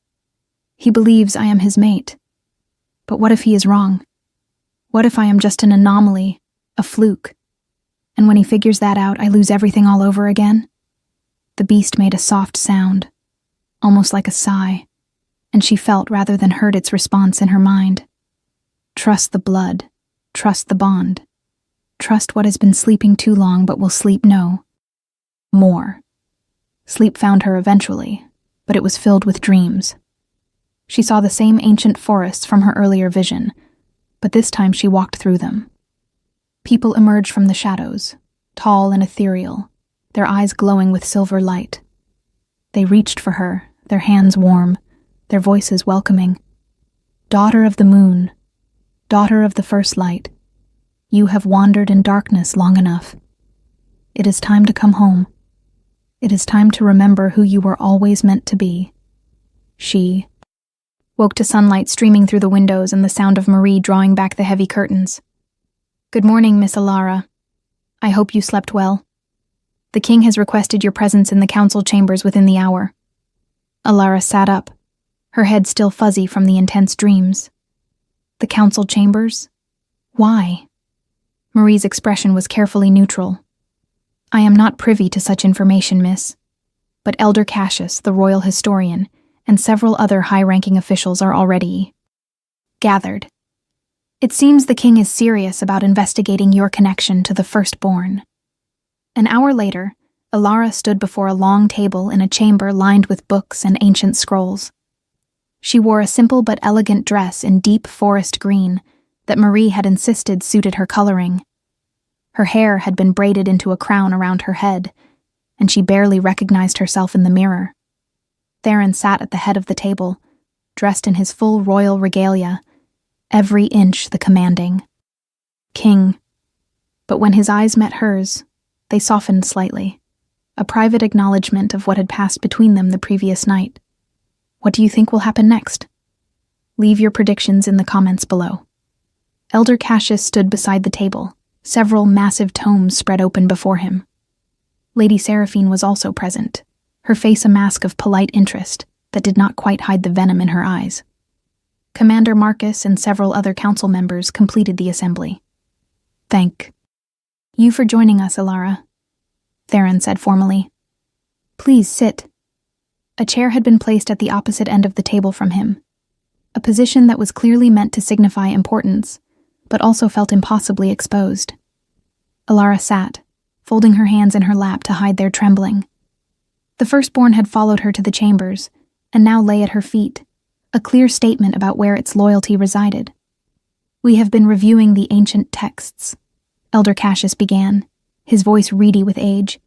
He believes I am his mate. But what if he is wrong? What if I am just an anomaly, a fluke? And when he figures that out, I lose everything all over again? The beast made a soft sound, almost like a sigh, and she felt rather than heard its response in her mind. Trust the blood. Trust the bond. Trust what has been sleeping too long but will sleep no more. Sleep found her eventually, but it was filled with dreams. She saw the same ancient forests from her earlier vision, but this time she walked through them. People emerged from the shadows, tall and ethereal, their eyes glowing with silver light. They reached for her, their hands warm, their voices welcoming. Daughter of the moon, daughter of the first light, you have wandered in darkness long enough. It is time to come home. It is time to remember who you were always meant to be. She woke to sunlight streaming through the windows and the sound of Marie drawing back the heavy curtains. Good morning, Miss Alara. I hope you slept well. The king has requested your presence in the council chambers within the hour. Alara sat up, her head still fuzzy from the intense dreams. The council chambers? Why? Marie's expression was carefully neutral. I am not privy to such information, miss. But Elder Cassius, the royal historian, and several other high-ranking officials are already gathered. It seems the king is serious about investigating your connection to the firstborn. An hour later, Alara stood before a long table in a chamber lined with books and ancient scrolls. She wore a simple but elegant dress in deep forest green that Marie had insisted suited her coloring. Her hair had been braided into a crown around her head, and she barely recognized herself in the mirror. Theron sat at the head of the table, dressed in his full royal regalia, every inch the commanding king. But when his eyes met hers, they softened slightly, a private acknowledgement of what had passed between them the previous night. What do you think will happen next? Leave your predictions in the comments below. Elder Cassius stood beside the table, several massive tomes spread open before him. Lady Seraphine was also present, her face a mask of polite interest that did not quite hide the venom in her eyes. Commander Marcus and several other council members completed the assembly. Thank you for joining us, Alara, Theron said formally. Please sit. A chair had been placed at the opposite end of the table from him, a position that was clearly meant to signify importance, but also felt impossibly exposed. Alara sat, folding her hands in her lap to hide their trembling. The firstborn had followed her to the chambers, and now lay at her feet, a clear statement about where its loyalty resided. We have been reviewing the ancient texts, Elder Cassius began, his voice reedy with age,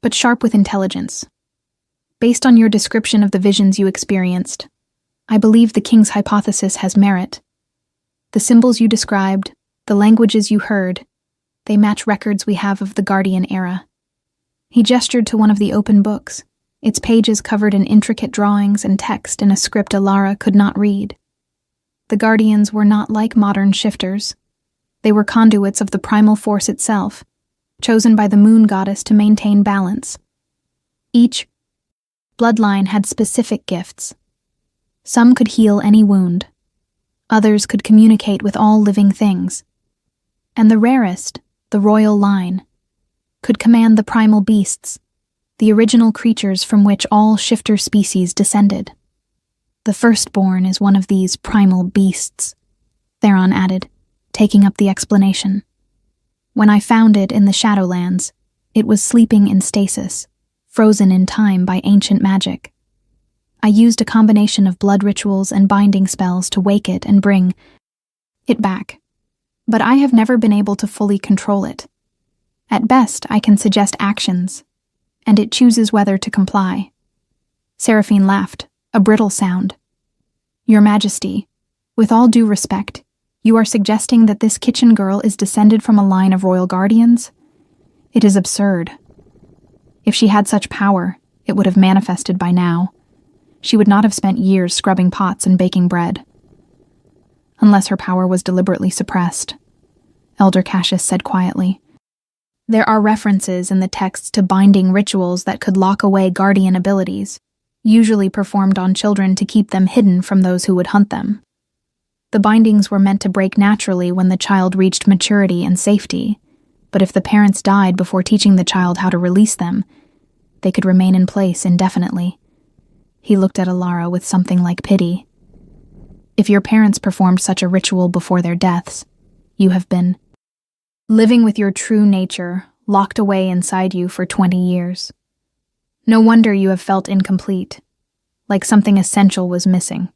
but sharp with intelligence. Based on your description of the visions you experienced, I believe the king's hypothesis has merit. The symbols you described, the languages you heard, they match records we have of the Guardian era. He gestured to one of the open books, its pages covered in intricate drawings and text in a script Alara could not read. The Guardians were not like modern shifters. They were conduits of the primal force itself, chosen by the moon goddess to maintain balance. Each bloodline had specific gifts. Some could heal any wound. Others could communicate with all living things. And the rarest, the royal line, could command the primal beasts, the original creatures from which all shifter species descended. The firstborn is one of these primal beasts, Theron added, taking up the explanation. When I found it in the Shadowlands, it was sleeping in stasis, frozen in time by ancient magic. I used a combination of blood rituals and binding spells to wake it and bring it back. But I have never been able to fully control it. At best, I can suggest actions, and it chooses whether to comply. Seraphine laughed, a brittle sound. Your Majesty, with all due respect, you are suggesting that this kitchen girl is descended from a line of royal guardians? It is absurd. If she had such power, it would have manifested by now. She would not have spent years scrubbing pots and baking bread. Unless her power was deliberately suppressed, Elder Cassius said quietly. There are references in the texts to binding rituals that could lock away guardian abilities, usually performed on children to keep them hidden from those who would hunt them. The bindings were meant to break naturally when the child reached maturity and safety, but if the parents died before teaching the child how to release them, they could remain in place indefinitely. He looked at Alara with something like pity. If your parents performed such a ritual before their deaths, you have been living with your true nature locked away inside you for 20 years. No wonder you have felt incomplete, like something essential was missing.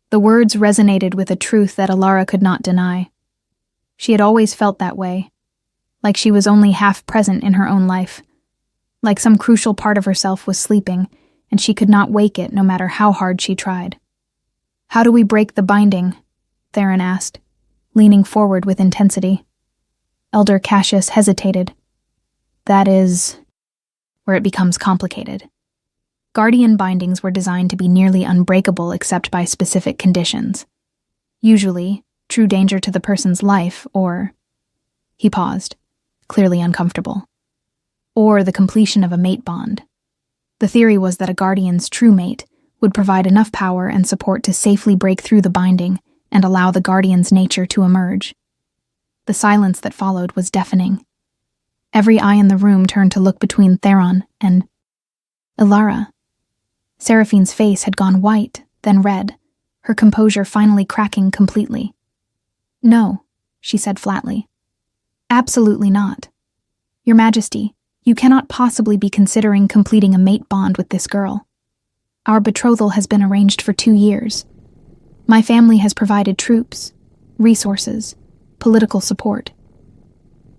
The words resonated with a truth that Alara could not deny. She had always felt that way, like she was only half present in her own life, like some crucial part of herself was sleeping, and she could not wake it no matter how hard she tried. How do we break the binding? Theron asked, leaning forward with intensity. Elder Cassius hesitated. That is where it becomes complicated. Guardian bindings were designed to be nearly unbreakable except by specific conditions. Usually, true danger to the person's life, or... He paused, clearly uncomfortable. Or the completion of a mate bond. The theory was that a guardian's true mate would provide enough power and support to safely break through the binding and allow the guardian's nature to emerge. The silence that followed was deafening. Every eye in the room turned to look between Theron and Alara. Seraphine's face had gone white, then red, her composure finally cracking completely. No, she said flatly. Absolutely not. Your Majesty, you cannot possibly be considering completing a mate bond with this girl. Our betrothal has been arranged for 2 years. My family has provided troops, resources, political support.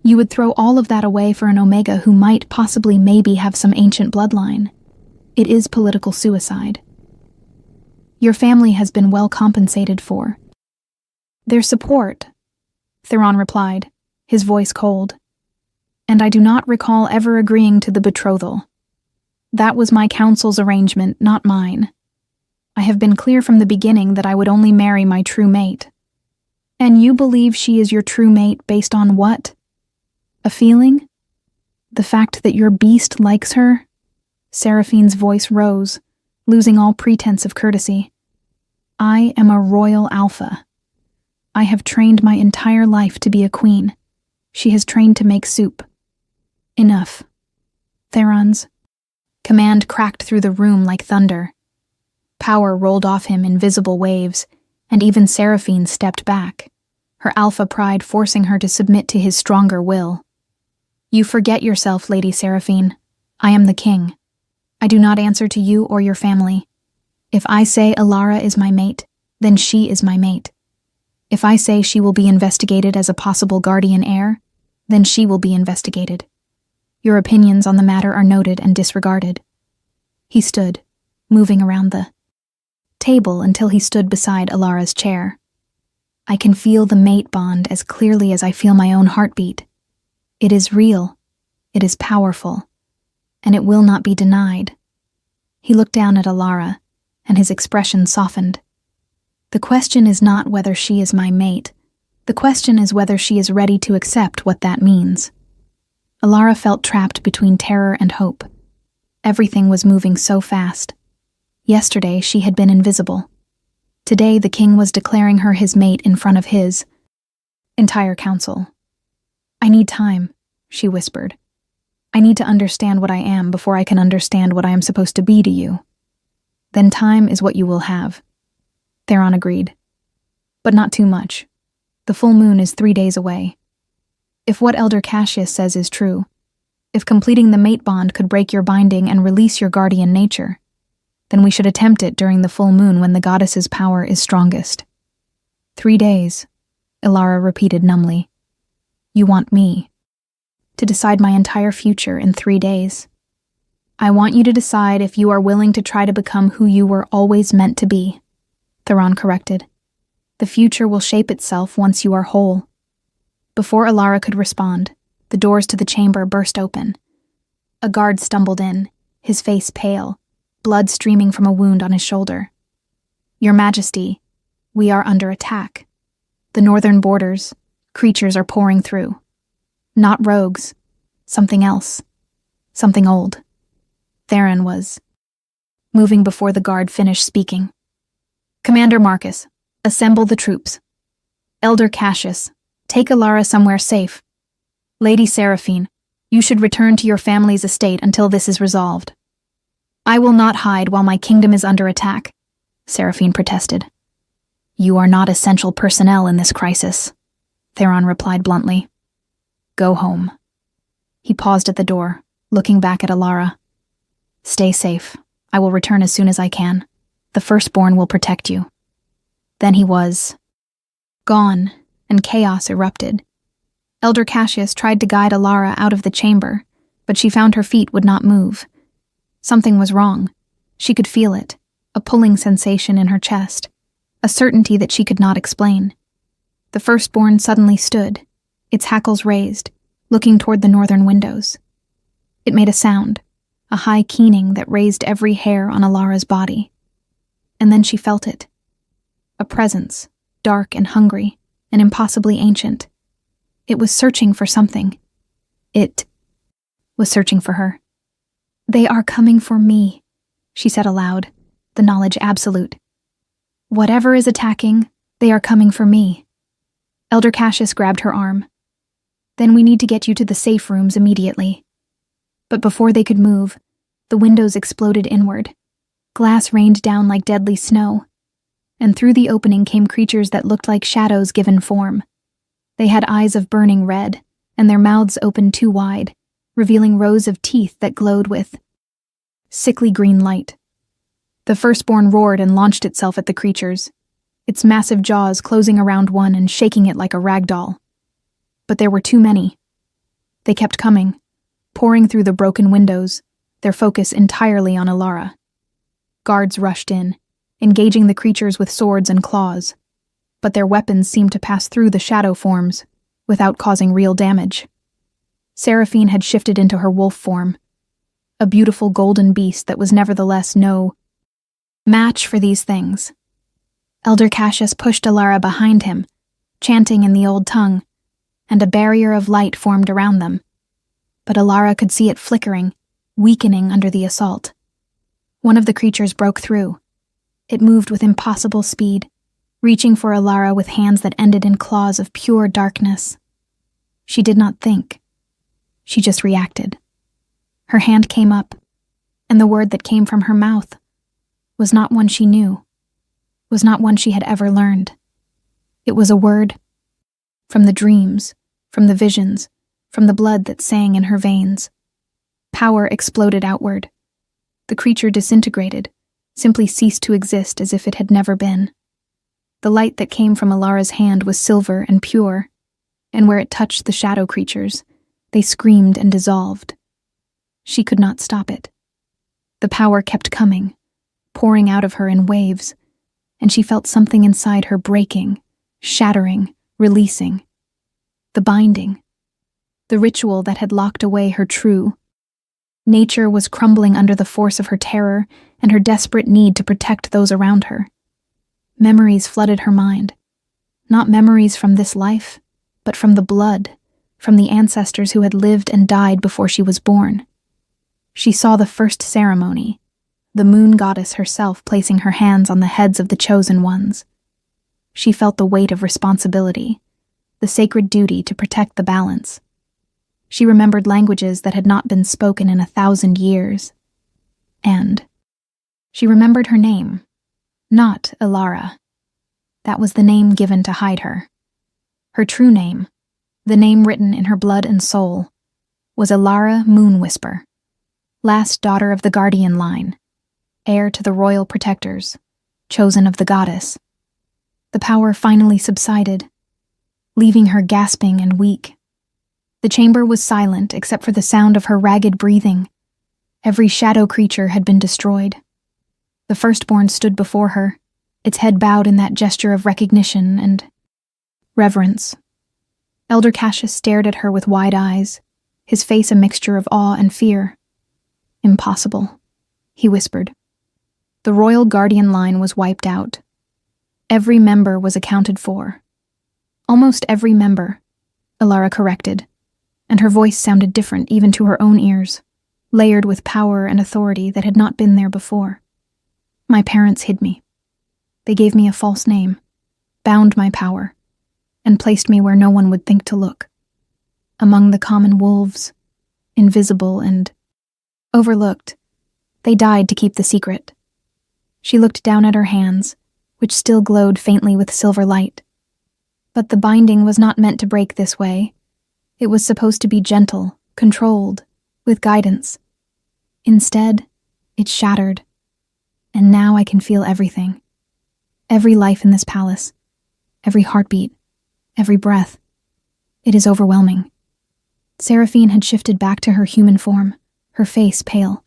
You would throw all of that away for an Omega who might possibly maybe have some ancient bloodline. It is political suicide. Your family has been well compensated for. Their support, Theron replied, his voice cold. And I do not recall ever agreeing to the betrothal. That was my council's arrangement, not mine. I have been clear from the beginning that I would only marry my true mate. And you believe she is your true mate based on what? A feeling? The fact that your beast likes her? Seraphine's voice rose, losing all pretense of courtesy. I am a royal alpha. I have trained my entire life to be a queen. She has trained to make soup. Enough. Theron's command cracked through the room like thunder. Power rolled off him in visible waves, and even Seraphine stepped back, her alpha pride forcing her to submit to his stronger will. You forget yourself, Lady Seraphine. I am the king. I do not answer to you or your family. If I say Alara is my mate, then she is my mate. If I say she will be investigated as a possible guardian heir, then she will be investigated. Your opinions on the matter are noted and disregarded. He stood, moving around the table until he stood beside Alara's chair. I can feel the mate bond as clearly as I feel my own heartbeat. It is real, it is powerful, and it will not be denied. He looked down at Alara, and his expression softened. The question is not whether she is my mate, The question is whether she is ready to accept what that means. Alara felt trapped between terror and hope. Everything was moving so fast. Yesterday, she had been invisible. Today, the king was declaring her his mate in front of his entire council. "I need time," she whispered. "I need to understand what I am before I can understand what I am supposed to be to you." "Then time is what you will have," Theron agreed. "But not too much. The full moon is 3 days away. If what Elder Cassius says is true, if completing the mate bond could break your binding and release your guardian nature, then we should attempt it during the full moon when the goddess's power is strongest." 3 days, Alara repeated numbly. "You want me to decide my entire future in 3 days. I want you to decide if you are willing to try to become who you were always meant to be," Theron corrected. "The future will shape itself once you are whole." Before Alara could respond, the doors to the chamber burst open. A guard stumbled in, his face pale, blood streaming from a wound on his shoulder. "Your Majesty, we are under attack. The northern borders, creatures are pouring through. Not rogues, something else, something old." Theron was moving before the guard finished speaking. "Commander Marcus, assemble the troops. Elder Cassius, take Alara somewhere safe. Lady Seraphine, you should return to your family's estate until this is resolved." "I will not hide while my kingdom is under attack," Seraphine protested. "You are not essential personnel in this crisis," Theron replied bluntly. "Go home." He paused at the door, looking back at Alara. "Stay safe. I will return as soon as I can. The firstborn will protect you." Then he was gone, and chaos erupted. Elder Cassius tried to guide Alara out of the chamber, but she found her feet would not move. Something was wrong. She could feel it, a pulling sensation in her chest, a certainty that she could not explain. The firstborn suddenly stood, its hackles raised, looking toward the northern windows. It made a sound, a high keening that raised every hair on Alara's body. And then she felt it. A presence, dark and hungry, and impossibly ancient. It was searching for something. It was searching for her. "They are coming for me," she said aloud, the knowledge absolute. "Whatever is attacking, they are coming for me." Elder Cassius grabbed her arm. "Then we need to get you to the safe rooms immediately." But before they could move, the windows exploded inward. Glass rained down like deadly snow, and through the opening came creatures that looked like shadows given form. They had eyes of burning red, and their mouths opened too wide, revealing rows of teeth that glowed with sickly green light. The firstborn roared and launched itself at the creatures, its massive jaws closing around one and shaking it like a rag doll. But there were too many. They kept coming, pouring through the broken windows, their focus entirely on Alara. Guards rushed in, engaging the creatures with swords and claws, but their weapons seemed to pass through the shadow forms, without causing real damage. Seraphine had shifted into her wolf form, a beautiful golden beast that was nevertheless no match for these things. Elder Cassius pushed Alara behind him, chanting in the old tongue, and a barrier of light formed around them. But Alara could see it flickering, weakening under the assault. One of the creatures broke through. It moved with impossible speed, reaching for Alara with hands that ended in claws of pure darkness. She did not think. She just reacted. Her hand came up, and the word that came from her mouth was not one she knew, was not one she had ever learned. It was a word from the dreams, from the visions, from the blood that sang in her veins. Power exploded outward. The creature disintegrated, simply ceased to exist as if it had never been. The light that came from Alara's hand was silver and pure, and where it touched the shadow creatures, they screamed and dissolved. She could not stop it. The power kept coming, pouring out of her in waves, and she felt something inside her breaking, shattering, releasing. The binding. The ritual that had locked away her true. Nature was crumbling under the force of her terror and her desperate need to protect those around her. Memories flooded her mind. Not memories from this life, but from the blood, from the ancestors who had lived and died before she was born. She saw the first ceremony, the moon goddess herself placing her hands on the heads of the chosen ones. She felt the weight of responsibility, the sacred duty to protect the balance. She remembered languages that had not been spoken in 1,000 years. And she remembered her name, not Elara. That was the name given to hide her. Her true name, the name written in her blood and soul, was Elara Moonwhisper, last daughter of the Guardian line, heir to the royal protectors, chosen of the goddess. The power finally subsided, leaving her gasping and weak. The chamber was silent except for the sound of her ragged breathing. Every shadow creature had been destroyed. The firstborn stood before her, its head bowed in that gesture of recognition and reverence. Elder Cassius stared at her with wide eyes, his face a mixture of awe and fear. "Impossible," he whispered. The royal guardian line was wiped out. Every member was accounted for. Almost every member, Elara corrected, and her voice sounded different even to her own ears, layered with power and authority that had not been there before. My parents hid me. They gave me a false name, bound my power, and placed me where no one would think to look. Among the common wolves, invisible and overlooked, they died to keep the secret. She looked down at her hands, which still glowed faintly with silver light. But the binding was not meant to break this way. It was supposed to be gentle, controlled, with guidance. Instead, it shattered. And now I can feel everything. Every life in this palace, every heartbeat, every breath. It is overwhelming. Seraphine had shifted back to her human form, her face pale.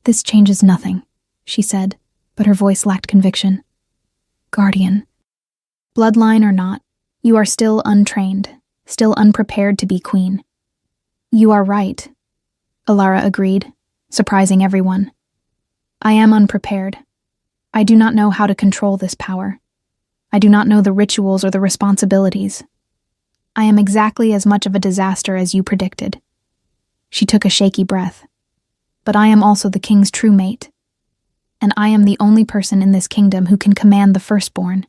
"This changes nothing," she said, but her voice lacked conviction. "Guardian. Bloodline or not, you are still untrained, still unprepared to be queen." "You are right," Elara agreed, surprising everyone. "I am unprepared. I do not know how to control this power. I do not know the rituals or the responsibilities. I am exactly as much of a disaster as you predicted." She took a shaky breath. "But I am also the king's true mate. And I am the only person in this kingdom who can command the firstborn.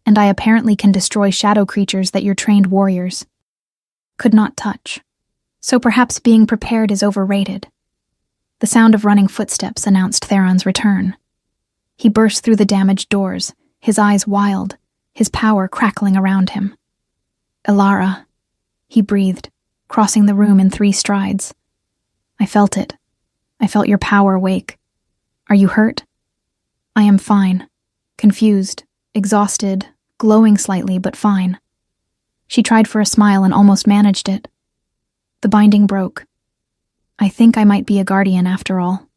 And I apparently can destroy shadow creatures that your trained warriors could not touch. So perhaps being prepared is overrated." The sound of running footsteps announced Theron's return. He burst through the damaged doors, his eyes wild, his power crackling around him. "Elara," he breathed, crossing the room in 3 strides. "I felt it. I felt your power wake. Are you hurt?" "I am fine. Confused, exhausted, glowing slightly, but fine." She tried for a smile and almost managed it. The binding broke. "I think I might be a guardian after all."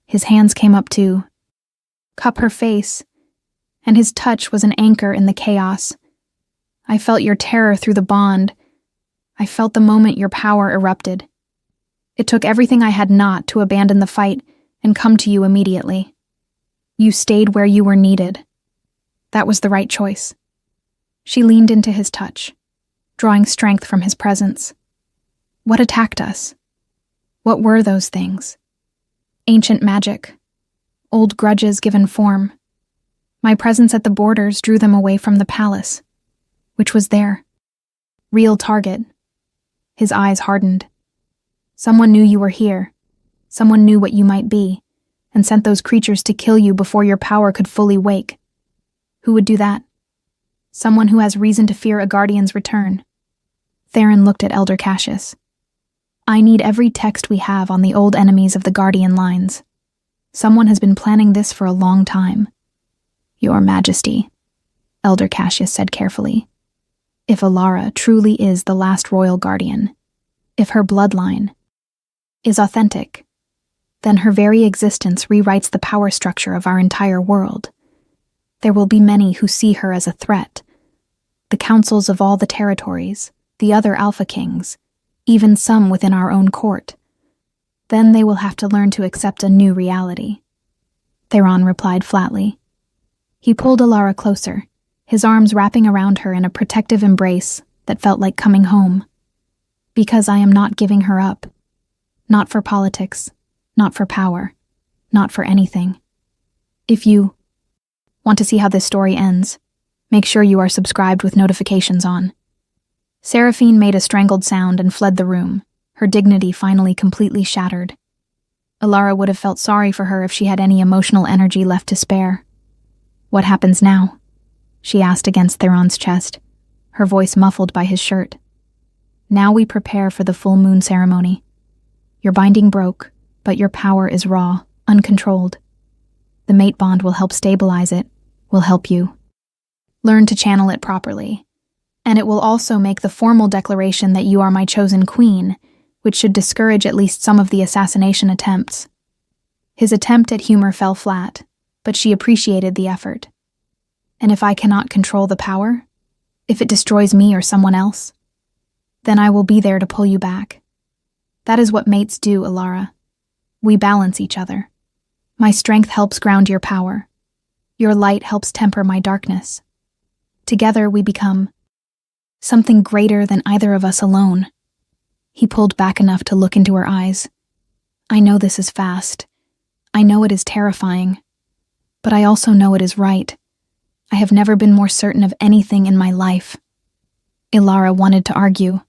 His hands came up to cup her face, and his touch was an anchor in the chaos. "I felt your terror through the bond. I felt the moment your power erupted. It took everything I had not to abandon the fight and come to you immediately. You stayed where you were needed. That was the right choice." She leaned into his touch, drawing strength from his presence. "What attacked us? What were those things? Ancient magic. Old grudges given form. My presence at the borders drew them away from the palace, which was their real target." His eyes hardened. "Someone knew you were here. Someone knew what you might be, and sent those creatures to kill you before your power could fully wake. Who would do that? Someone who has reason to fear a guardian's return." Theron looked at Elder Cassius. "I need every text we have on the old enemies of the Guardian lines. Someone has been planning this for a long time." "Your Majesty," Elder Cassius said carefully, "if Elara truly is the last royal guardian, if her bloodline is authentic, then her very existence rewrites the power structure of our entire world. There will be many who see her as a threat. The councils of all the territories, the other Alpha Kings, even some within our own court. Then they will have to learn to accept a new reality." Theron replied flatly. He pulled Elara closer, his arms wrapping around her in a protective embrace that felt like coming home. Because I am not giving her up. Not for politics, not for power, not for anything. If you want to see how this story ends, make sure you are subscribed with notifications on. Seraphine made a strangled sound and fled the room, her dignity finally completely shattered. Alara would have felt sorry for her if she had any emotional energy left to spare. "What happens now?" she asked against Theron's chest, her voice muffled by his shirt. "Now we prepare for the full moon ceremony. Your binding broke, but your power is raw, uncontrolled. The mate bond will help stabilize it, will help you learn to channel it properly. And it will also make the formal declaration that you are my chosen queen, which should discourage at least some of the assassination attempts." His attempt at humor fell flat, but she appreciated the effort. "And if I cannot control the power? If it destroys me or someone else? Then I will be there to pull you back. That is what mates do, Alara. We balance each other. My strength helps ground your power. Your light helps temper my darkness. Together we become something greater than either of us alone." He pulled back enough to look into her eyes. "I know this is fast. I know it is terrifying. But I also know it is right. I have never been more certain of anything in my life." Alara wanted to argue.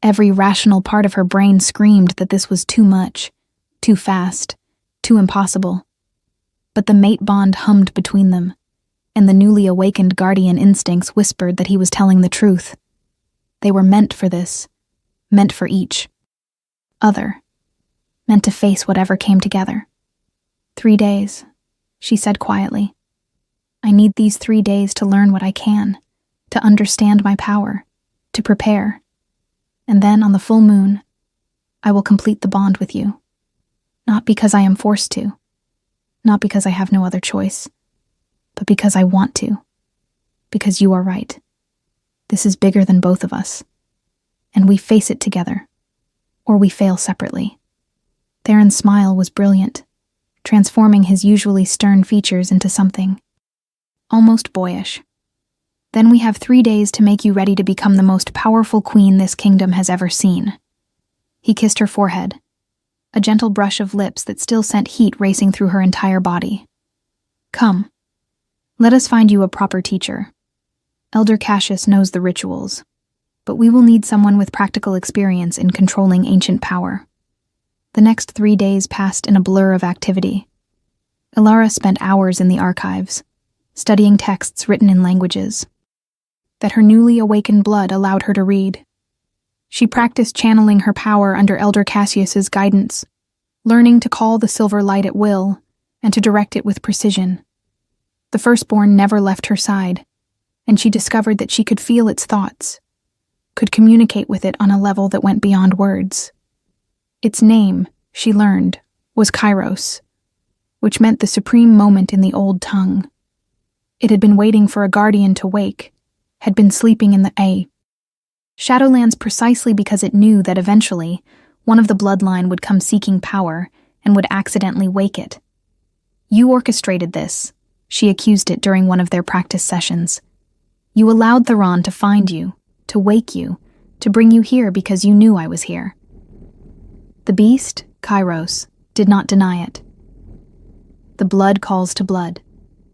Every rational part of her brain screamed that this was too much, too fast, too impossible. But the mate bond hummed between them, and the newly awakened guardian instincts whispered that he was telling the truth. They were meant for this, meant for each other, meant to face whatever came together. 3 days, she said quietly. "I need these 3 days to learn what I can, to understand my power, to prepare. And then on the full moon, I will complete the bond with you. Not because I am forced to, not because I have no other choice, but because I want to. Because you are right. This is bigger than both of us. And we face it together, or we fail separately." Theron's smile was brilliant, transforming his usually stern features into something almost boyish. "Then we have 3 days to make you ready to become the most powerful queen this kingdom has ever seen." He kissed her forehead, a gentle brush of lips that still sent heat racing through her entire body. "Come, let us find you a proper teacher. Elder Cassius knows the rituals, but we will need someone with practical experience in controlling ancient power." The next 3 days passed in a blur of activity. Alara spent hours in the archives, studying texts written in languages that her newly awakened blood allowed her to read. She practiced channeling her power under Elder Cassius's guidance, learning to call the silver light at will and to direct it with precision. The firstborn never left her side, and she discovered that she could feel its thoughts, could communicate with it on a level that went beyond words. Its name, she learned, was Kairos, which meant the supreme moment in the old tongue. It had been waiting for a guardian to wake, had been sleeping in the Shadowlands precisely because it knew that eventually one of the bloodline would come seeking power and would accidentally wake it. "You orchestrated this," she accused it during one of their practice sessions. "You allowed Theron to find you, to wake you, to bring you here because you knew I was here." The beast, Kairos, did not deny it. The blood calls to blood.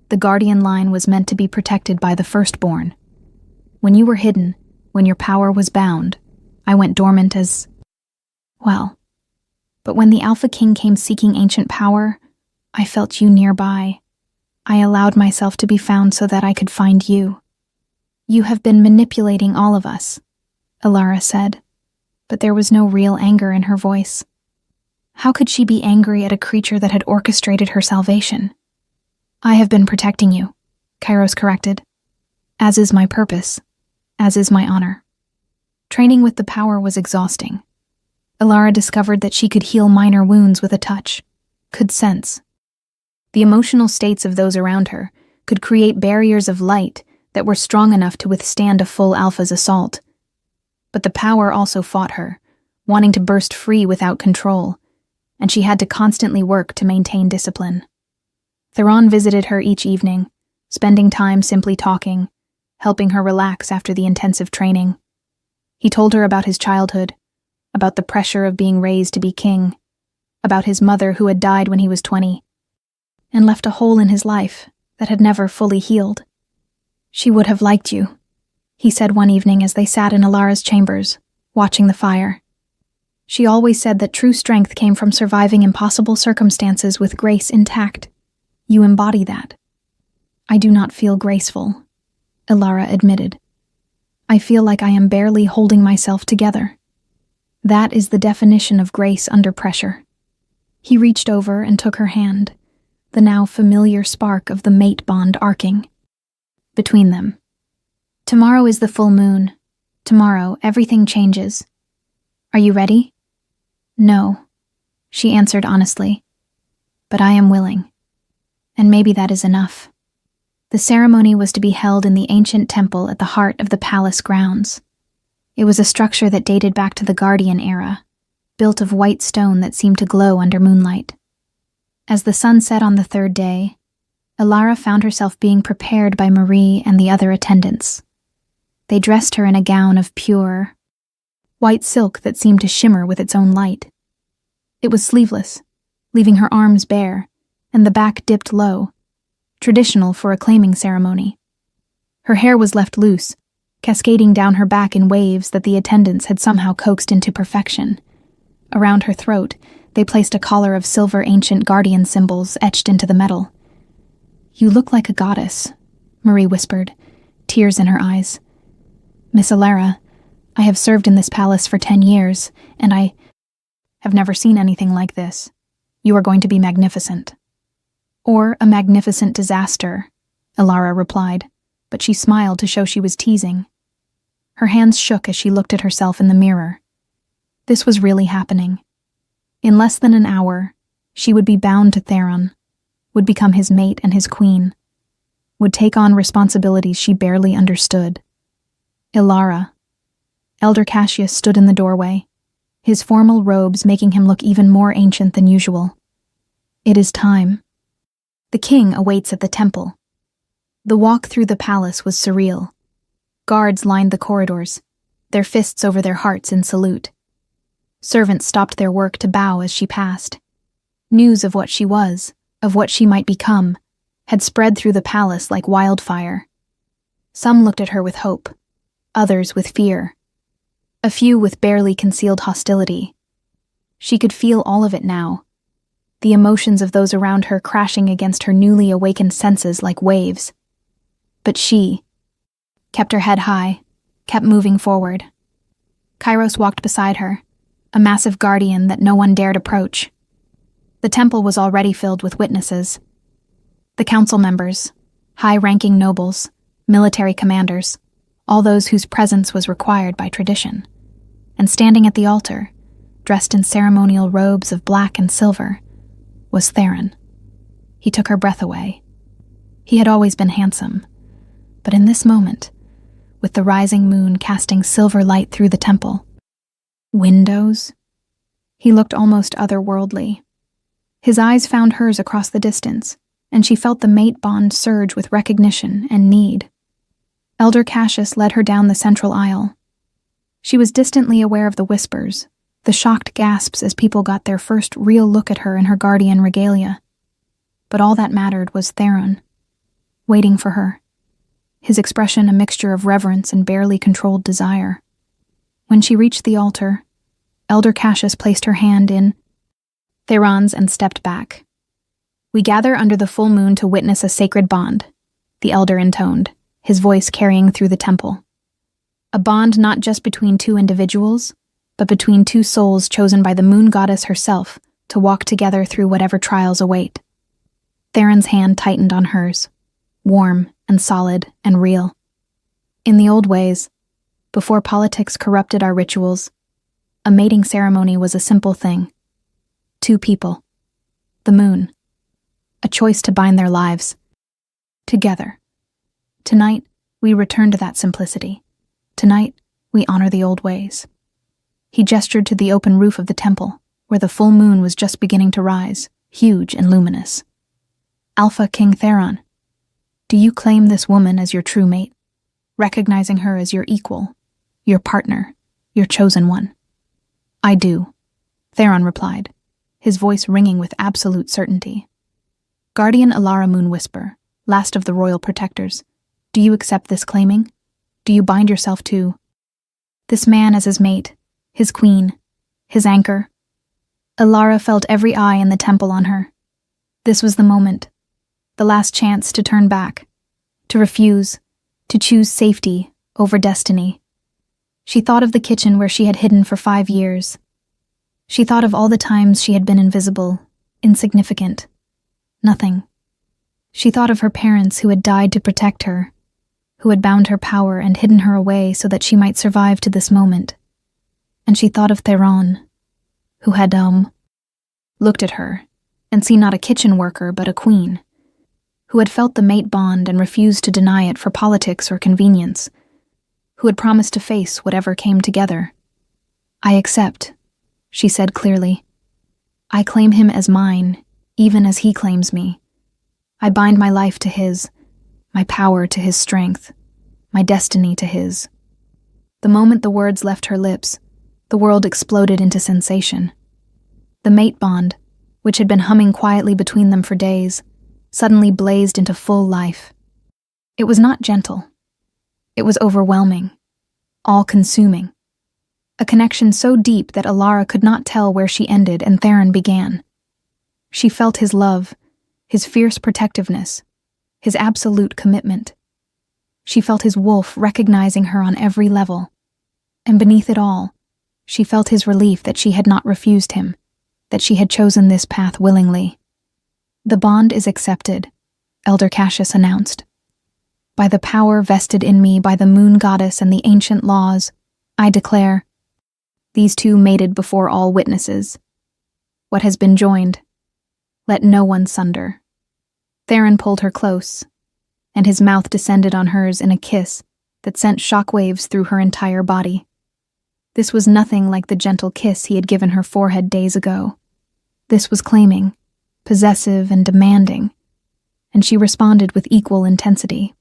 The guardian line was meant to be protected by the firstborn. When you were hidden, when your power was bound, I went dormant as well. But when the Alpha King came seeking ancient power, I felt you nearby. I allowed myself to be found so that I could find you. "You have been manipulating all of us," Alara said, but there was no real anger in her voice. How could she be angry at a creature that had orchestrated her salvation? "I have been protecting you," Kairos corrected. "As is my purpose, as is my honor." Training with the power was exhausting. Alara discovered that she could heal minor wounds with a touch, could sense the emotional states of those around her, could create barriers of light that were strong enough to withstand a full Alpha's assault. But the power also fought her, wanting to burst free without control, and she had to constantly work to maintain discipline. Theron visited her each evening, spending time simply talking, helping her relax after the intensive training. He told her about his childhood, about the pressure of being raised to be king, about his mother who had died when he was 20, and left a hole in his life that had never fully healed. "She would have liked you," he said one evening as they sat in Alara's chambers, watching the fire. "She always said that true strength came from surviving impossible circumstances with grace intact. You embody that." "I do not feel graceful," Alara admitted. "I feel like I am barely holding myself together." That is the definition of grace under pressure. He reached over and took her hand, the now familiar spark of the mate bond arcing between them. "Tomorrow is the full moon. Tomorrow, everything changes. Are you ready?" "No," she answered honestly. "But I am willing. And maybe that is enough." The ceremony was to be held in the ancient temple at the heart of the palace grounds. It was a structure that dated back to the Guardian era, built of white stone that seemed to glow under moonlight. As the sun set on the third day, Alara found herself being prepared by Marie and the other attendants. They dressed her in a gown of pure, white silk that seemed to shimmer with its own light. It was sleeveless, leaving her arms bare, and the back dipped low, traditional for a claiming ceremony. Her hair was left loose, cascading down her back in waves that the attendants had somehow coaxed into perfection. Around her throat, they placed a collar of silver ancient guardian symbols etched into the metal. "You look like a goddess," Marie whispered, tears in her eyes. "Miss Alara, I have served in this palace for 10 years, and I have never seen anything like this. You are going to be magnificent." "Or a magnificent disaster," Alara replied, but she smiled to show she was teasing. Her hands shook as she looked at herself in the mirror. This was really happening. In less than an hour, she would be bound to Theron, would become his mate and his queen, would take on responsibilities she barely understood. Alara. Elder Cassius stood in the doorway, his formal robes making him look even more ancient than usual. "It is time. The king awaits at the temple." The walk through the palace was surreal. Guards lined the corridors, their fists over their hearts in salute. Servants stopped their work to bow as she passed. News of what she was, of what she might become, had spread through the palace like wildfire. Some looked at her with hope, others with fear, a few with barely concealed hostility. She could feel all of it now, the emotions of those around her crashing against her newly awakened senses like waves. But she kept her head high, kept moving forward. Kairos walked beside her, a massive guardian that no one dared approach. The temple was already filled with witnesses. The council members, high-ranking nobles, military commanders, all those whose presence was required by tradition. And standing at the altar, dressed in ceremonial robes of black and silver, was Theron. He took her breath away. He had always been handsome, but in this moment, with the rising moon casting silver light through the temple, windows? He looked almost otherworldly. His eyes found hers across the distance, and she felt the mate bond surge with recognition and need. Elder Cassius led her down the central aisle. She was distantly aware of the whispers, the shocked gasps as people got their first real look at her in her guardian regalia. But all that mattered was Theron, waiting for her, his expression a mixture of reverence and barely controlled desire. When she reached the altar, Elder Cassius placed her hand in Theron's and stepped back. "We gather under the full moon to witness a sacred bond," the elder intoned, his voice carrying through the temple. "A bond not just between two individuals, but between two souls chosen by the moon goddess herself to walk together through whatever trials await." Theron's hand tightened on hers, warm and solid and real. In the old ways, before politics corrupted our rituals, a mating ceremony was a simple thing. Two people, the moon, a choice to bind their lives together. Tonight, we return to that simplicity. Tonight, we honor the old ways. He gestured to the open roof of the temple, where the full moon was just beginning to rise, huge and luminous. "Alpha King Theron, do you claim this woman as your true mate? recognizing her as your equal, your partner, your chosen one. "I do," Theron replied, his voice ringing with absolute certainty. "Guardian Alara Moonwhisper, last of the royal protectors, do you accept this claiming? Do you bind yourself to this man as his mate, his queen, his anchor?" Alara felt every eye in the temple on her. This was the moment, the last chance to turn back, to refuse, to choose safety over destiny. She thought of the kitchen where she had hidden for 5 years. She thought of all the times she had been invisible, insignificant, nothing. She thought of her parents who had died to protect her, who had bound her power and hidden her away so that she might survive to this moment. And she thought of Theron, who had, looked at her and seen not a kitchen worker but a queen, who had felt the mate bond and refused to deny it for politics or convenience, who had promised to face whatever came together. "I accept," she said clearly. "I claim him as mine, even as he claims me. I bind my life to his, my power to his strength, my destiny to his." The moment the words left her lips, the world exploded into sensation. The mate bond, which had been humming quietly between them for days, suddenly blazed into full life. It was not gentle. It was overwhelming, all-consuming. A connection so deep that Alara could not tell where she ended and Theron began. She felt his love, his fierce protectiveness, his absolute commitment. She felt his wolf recognizing her on every level. And beneath it all, she felt his relief that she had not refused him, that she had chosen this path willingly. "The bond is accepted," Elder Cassius announced. "By the power vested in me by the moon goddess and the ancient laws, I declare." These two mated before all witnesses. "What has been joined, let no one sunder." Theron pulled her close, and his mouth descended on hers in a kiss that sent shockwaves through her entire body. This was nothing like the gentle kiss he had given her forehead days ago. This was claiming, possessive and demanding, and she responded with equal intensity.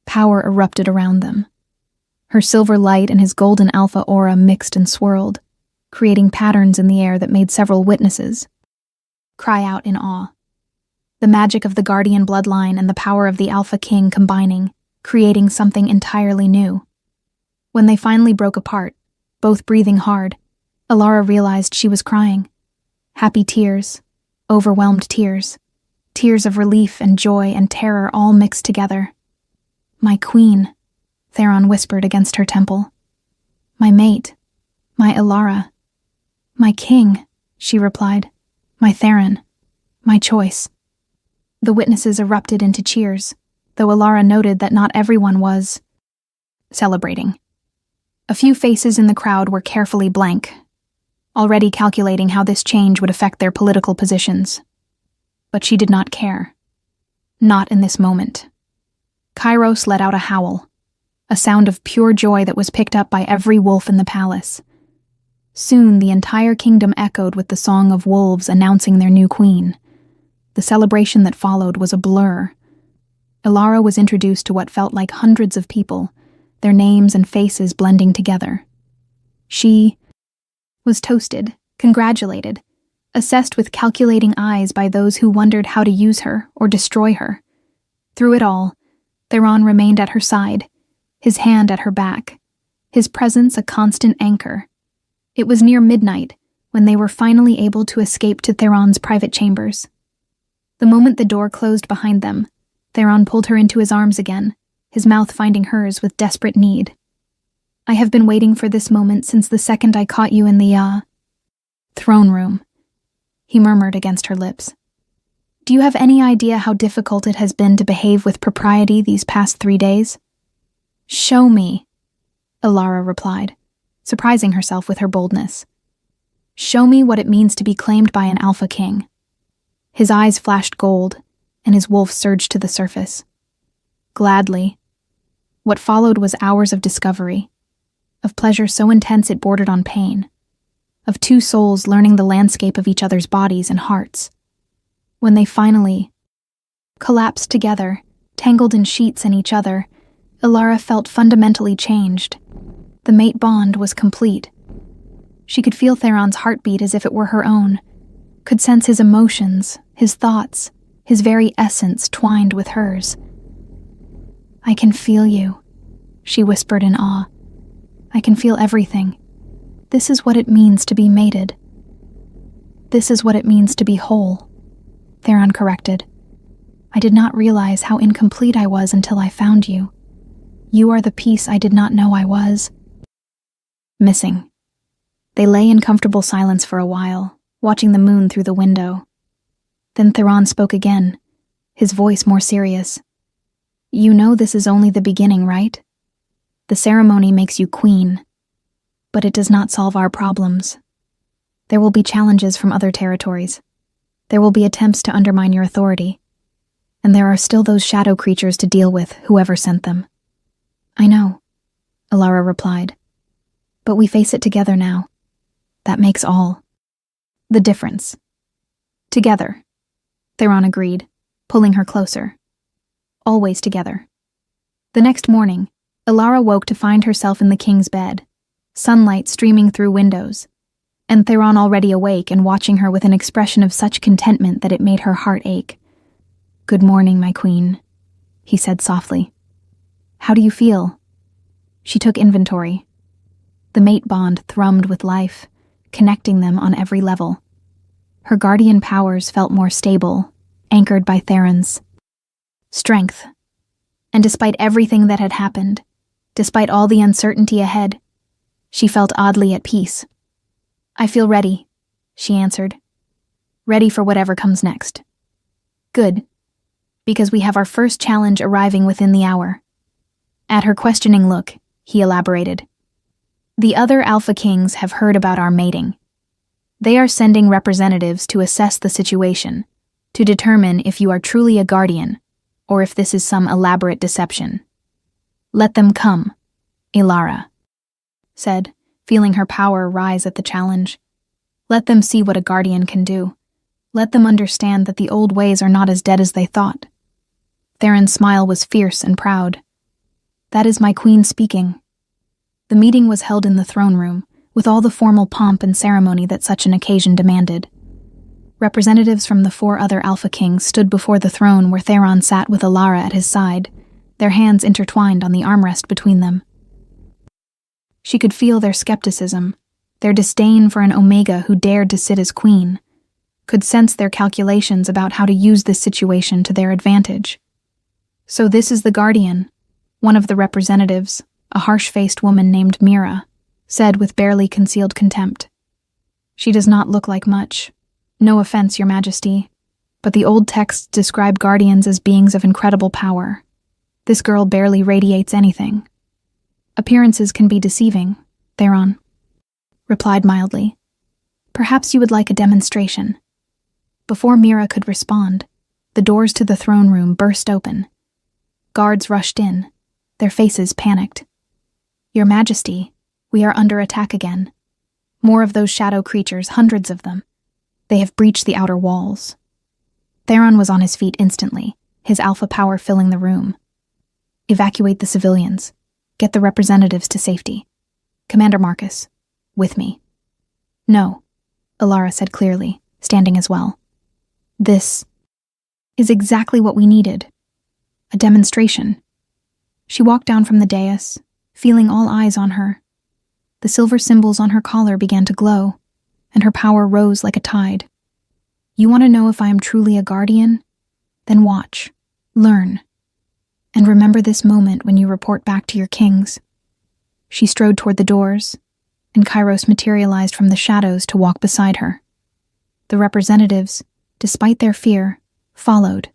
Power erupted around them. Her silver light and his golden alpha aura mixed and swirled, creating patterns in the air that made several witnesses cry out in awe. The magic of the guardian bloodline and the power of the Alpha King combining, creating something entirely new. When they finally broke apart, both breathing hard, Alara realized she was crying. Happy tears, overwhelmed tears, tears of relief and joy and terror all mixed together. "My queen," Theron whispered against her temple. "My mate, my Alara." "My king," she replied. "My Theron, my choice." The witnesses erupted into cheers, though Alara noted that not everyone was celebrating. A few faces in the crowd were carefully blank, already calculating how this change would affect their political positions. But she did not care. Not in this moment. Kairos let out a howl, a sound of pure joy that was picked up by every wolf in the palace. Soon the entire kingdom echoed with the song of wolves announcing their new queen. The celebration that followed was a blur. Alara was introduced to what felt like hundreds of people, their names and faces blending together. She was toasted, congratulated, assessed with calculating eyes by those who wondered how to use her or destroy her. Through it all, Theron remained at her side, his hand at her back, his presence a constant anchor. It was near midnight when they were finally able to escape to Theron's private chambers. The moment the door closed behind them, Theron pulled her into his arms again, his mouth finding hers with desperate need. "I have been waiting for this moment since the second I caught you in the, throne room," he murmured against her lips. "Do you have any idea how difficult it has been to behave with propriety these past 3 days?" "Show me," Alara replied, surprising herself with her boldness. "Show me what it means to be claimed by an Alpha King." His eyes flashed gold, and his wolf surged to the surface. Gladly. What followed was hours of discovery, of pleasure so intense it bordered on pain, of two souls learning the landscape of each other's bodies and hearts. When they finally collapsed together, tangled in sheets in each other, Alara felt fundamentally changed. The mate bond was complete. She could feel Theron's heartbeat as if it were her own, could sense his emotions, his thoughts, his very essence twined with hers. "I can feel you," she whispered in awe. "I can feel everything. This is what it means to be mated." "This is what it means to be whole," Theron corrected. "I did not realize how incomplete I was until I found you. You are the piece I did not know I was." Missing. They lay in comfortable silence for a while, watching the moon through the window. Then Theron spoke again, his voice more serious. "You know this is only the beginning, right? The ceremony makes you queen, but it does not solve our problems. There will be challenges from other territories. There will be attempts to undermine your authority. And there are still those shadow creatures to deal with, whoever sent them." "I know," Alara replied. "But we face it together now. That makes all the difference." "Together," Theron agreed, pulling her closer. "Always together." The next morning, Alara woke to find herself in the king's bed, sunlight streaming through windows, and Theron already awake and watching her with an expression of such contentment that it made her heart ache. "Good morning, my queen," he said softly. "How do you feel?" She took inventory. The mate bond thrummed with life, connecting them on every level. Her guardian powers felt more stable, anchored by Theron's strength. And despite everything that had happened, despite all the uncertainty ahead, she felt oddly at peace. "I feel ready," she answered. "Ready for whatever comes next." "Good, because we have our first challenge arriving within the hour." At her questioning look, he elaborated. "The other Alpha Kings have heard about our mating. They are sending representatives to assess the situation, to determine if you are truly a guardian, or if this is some elaborate deception. Let them come," Alara said, feeling her power rise at the challenge. "Let them see what a guardian can do. Let them understand that the old ways are not as dead as they thought." Theron's smile was fierce and proud. "That is my queen speaking." The meeting was held in the throne room, with all the formal pomp and ceremony that such an occasion demanded. Representatives from the 4 other Alpha Kings stood before the throne where Theron sat with Alara at his side, their hands intertwined on the armrest between them. She could feel their skepticism, their disdain for an Omega who dared to sit as queen, could sense their calculations about how to use this situation to their advantage. "So this is the Guardian," one of the representatives, a harsh-faced woman named Mira, said with barely concealed contempt. "She does not look like much. No offense, Your Majesty, but the old texts describe guardians as beings of incredible power. This girl barely radiates anything." "Appearances can be deceiving," Theron replied mildly. "Perhaps you would like a demonstration." Before Mira could respond, the doors to the throne room burst open. Guards rushed in, their faces panicked. "Your Majesty, we are under attack again. More of those shadow creatures, hundreds of them. They have breached the outer walls." Theron was on his feet instantly, his alpha power filling the room. "Evacuate the civilians. Get the representatives to safety. Commander Marcus, with me." "No," Alara said clearly, standing as well. "This is exactly what we needed. A demonstration." She walked down from the dais, feeling all eyes on her. The silver symbols on her collar began to glow, and her power rose like a tide. "You want to know if I am truly a guardian? Then watch, learn, and remember this moment when you report back to your kings." She strode toward the doors, and Kairos materialized from the shadows to walk beside her. The representatives, despite their fear, followed,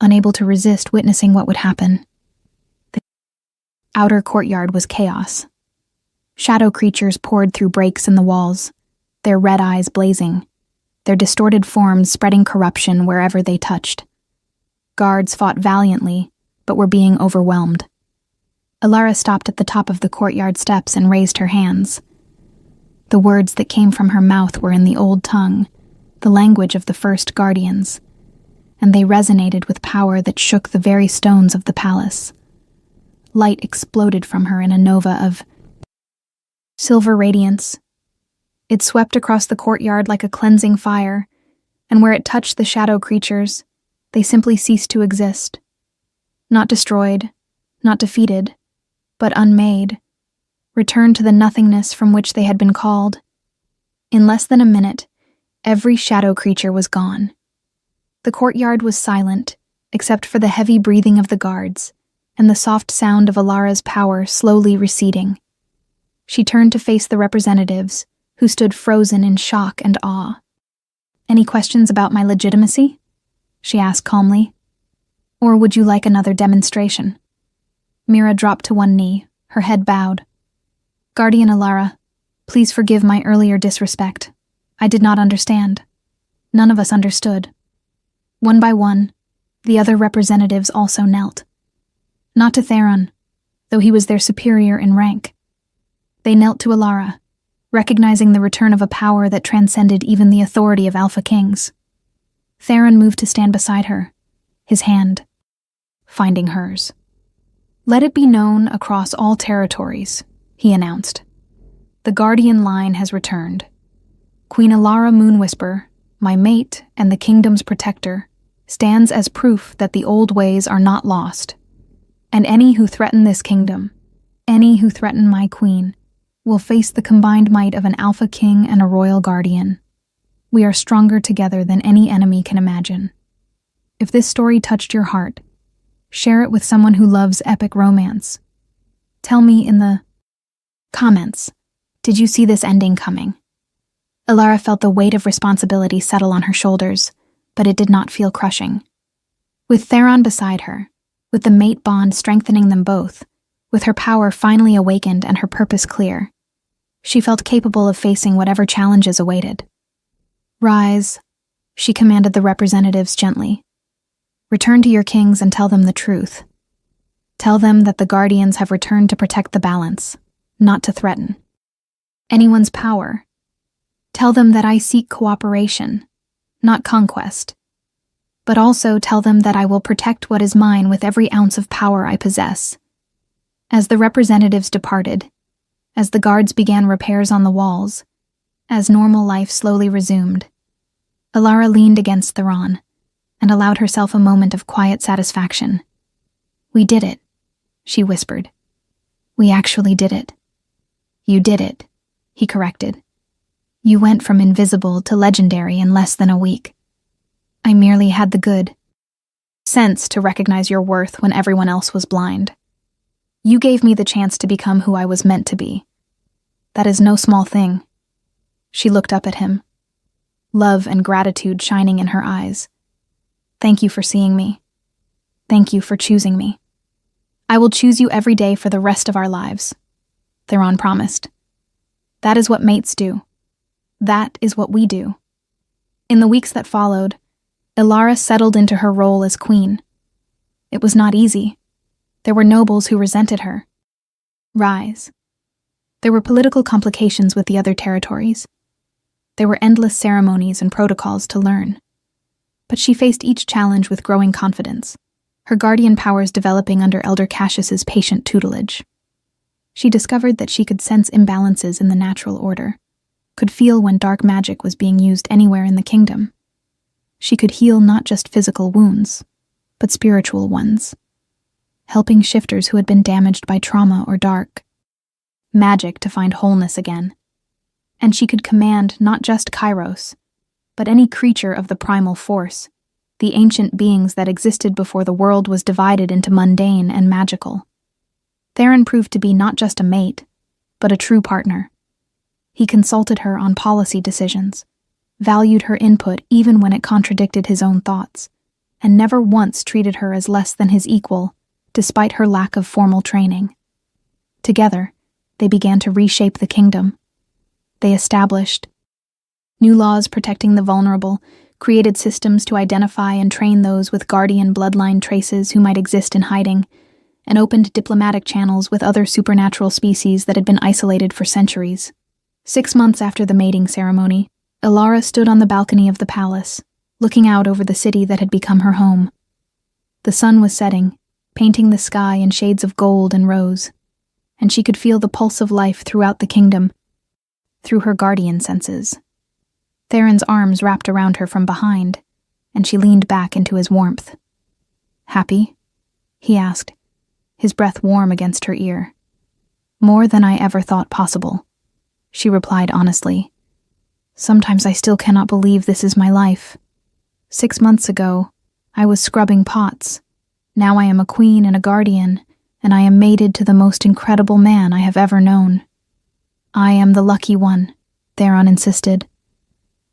unable to resist witnessing what would happen. The outer courtyard was chaos. Shadow creatures poured through breaks in the walls, their red eyes blazing, their distorted forms spreading corruption wherever they touched. Guards fought valiantly, but were being overwhelmed. Alara stopped at the top of the courtyard steps and raised her hands. The words that came from her mouth were in the old tongue, the language of the first guardians, and they resonated with power that shook the very stones of the palace. light exploded from her in a nova of silver radiance. It swept across the courtyard like a cleansing fire, and where it touched the shadow creatures, they simply ceased to exist. Not destroyed, not defeated, but unmade, returned to the nothingness from which they had been called. In less than a minute, every shadow creature was gone. The courtyard was silent, except for the heavy breathing of the guards and the soft sound of Alara's power slowly receding. She turned to face the representatives, who stood frozen in shock and awe. "Any questions about my legitimacy?" she asked calmly. "Or would you like another demonstration?" Mira dropped to one knee, her head bowed. "Guardian Alara, please forgive my earlier disrespect. I did not understand. None of us understood." One by one, the other representatives also knelt. Not to Theron, though he was their superior in rank. They knelt to Alara, recognizing the return of a power that transcended even the authority of Alpha Kings. Theron moved to stand beside her, his hand finding hers. "Let it be known across all territories," he announced. "The Guardian line has returned. Queen Alara Moonwhisper, my mate and the kingdom's protector, stands as proof that the old ways are not lost. And any who threaten this kingdom, any who threaten my queen, will face the combined might of an Alpha King and a Royal Guardian. We are stronger together than any enemy can imagine. If this story touched your heart, share it with someone who loves epic romance. Tell me in the comments, did you see this ending coming?" Alara felt the weight of responsibility settle on her shoulders, but it did not feel crushing. With Theron beside her, with the mate bond strengthening them both, with her power finally awakened and her purpose clear, she felt capable of facing whatever challenges awaited. "Rise," she commanded the representatives gently. "Return to your kings and tell them the truth. Tell them that the Guardians have returned to protect the balance, not to threaten anyone's power. Tell them that I seek cooperation, not conquest. But also tell them that I will protect what is mine with every ounce of power I possess." As the representatives departed, as the guards began repairs on the walls, as normal life slowly resumed, Alara leaned against Theron and allowed herself a moment of quiet satisfaction. "We did it," she whispered. "We actually did it." "You did it," he corrected. "You went from invisible to legendary in less than a week. I merely had the good sense to recognize your worth when everyone else was blind. You gave me the chance to become who I was meant to be. That is no small thing." She looked up at him, love and gratitude shining in her eyes. "Thank you for seeing me. Thank you for choosing me. I will choose you every day for the rest of our lives," Theron promised. "That is what mates do. That is what we do." In the weeks that followed, Alara settled into her role as queen. It was not easy. There were nobles who resented her. Rise. There were political complications with the other territories. There were endless ceremonies and protocols to learn. But she faced each challenge with growing confidence, her guardian powers developing under Elder Cassius's patient tutelage. She discovered that she could sense imbalances in the natural order, could feel when dark magic was being used anywhere in the kingdom. She could heal not just physical wounds, but spiritual ones, helping shifters who had been damaged by trauma or dark magic to find wholeness again. And she could command not just Kairos, but any creature of the primal force, the ancient beings that existed before the world was divided into mundane and magical. Theron proved to be not just a mate, but a true partner. He consulted her on policy decisions, valued her input even when it contradicted his own thoughts, and never once treated her as less than his equal, despite her lack of formal training. Together, they began to reshape the kingdom. They established new laws protecting the vulnerable, created systems to identify and train those with guardian bloodline traces who might exist in hiding, and opened diplomatic channels with other supernatural species that had been isolated for centuries. 6 months after the mating ceremony, Alara stood on the balcony of the palace, looking out over the city that had become her home. The sun was setting, painting the sky in shades of gold and rose, and she could feel the pulse of life throughout the kingdom, through her guardian senses. Theron's arms wrapped around her from behind, and she leaned back into his warmth. "Happy?" he asked, his breath warm against her ear. "More than I ever thought possible," she replied honestly. "Sometimes I still cannot believe this is my life. 6 months ago, I was scrubbing pots. Now I am a queen and a guardian, and I am mated to the most incredible man I have ever known." "I am the lucky one," Theron insisted.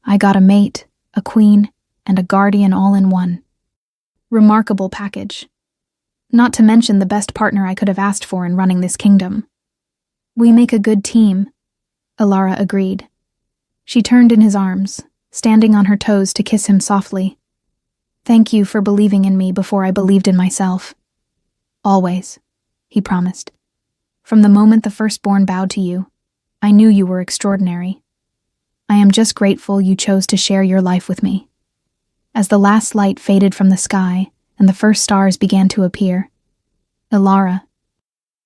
"I got a mate, a queen, and a guardian all in one. Remarkable package. Not to mention the best partner I could have asked for in running this kingdom." "We make a good team," Alara agreed. She turned in his arms, standing on her toes to kiss him softly. "Thank you for believing in me before I believed in myself." "Always," he promised. "From the moment the firstborn bowed to you, I knew you were extraordinary. I am just grateful you chose to share your life with me." As the last light faded from the sky and the first stars began to appear, Alara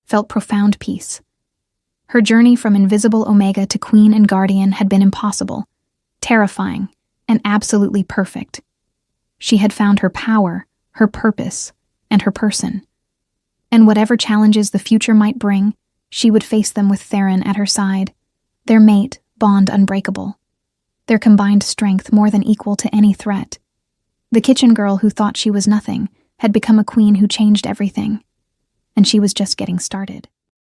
felt profound peace. Her journey from invisible Omega to queen and guardian had been impossible, terrifying, and absolutely perfect. She had found her power, her purpose, and her person. And whatever challenges the future might bring, she would face them with Theron at her side, their mate, bond unbreakable, their combined strength more than equal to any threat. The kitchen girl who thought she was nothing had become a queen who changed everything, and she was just getting started.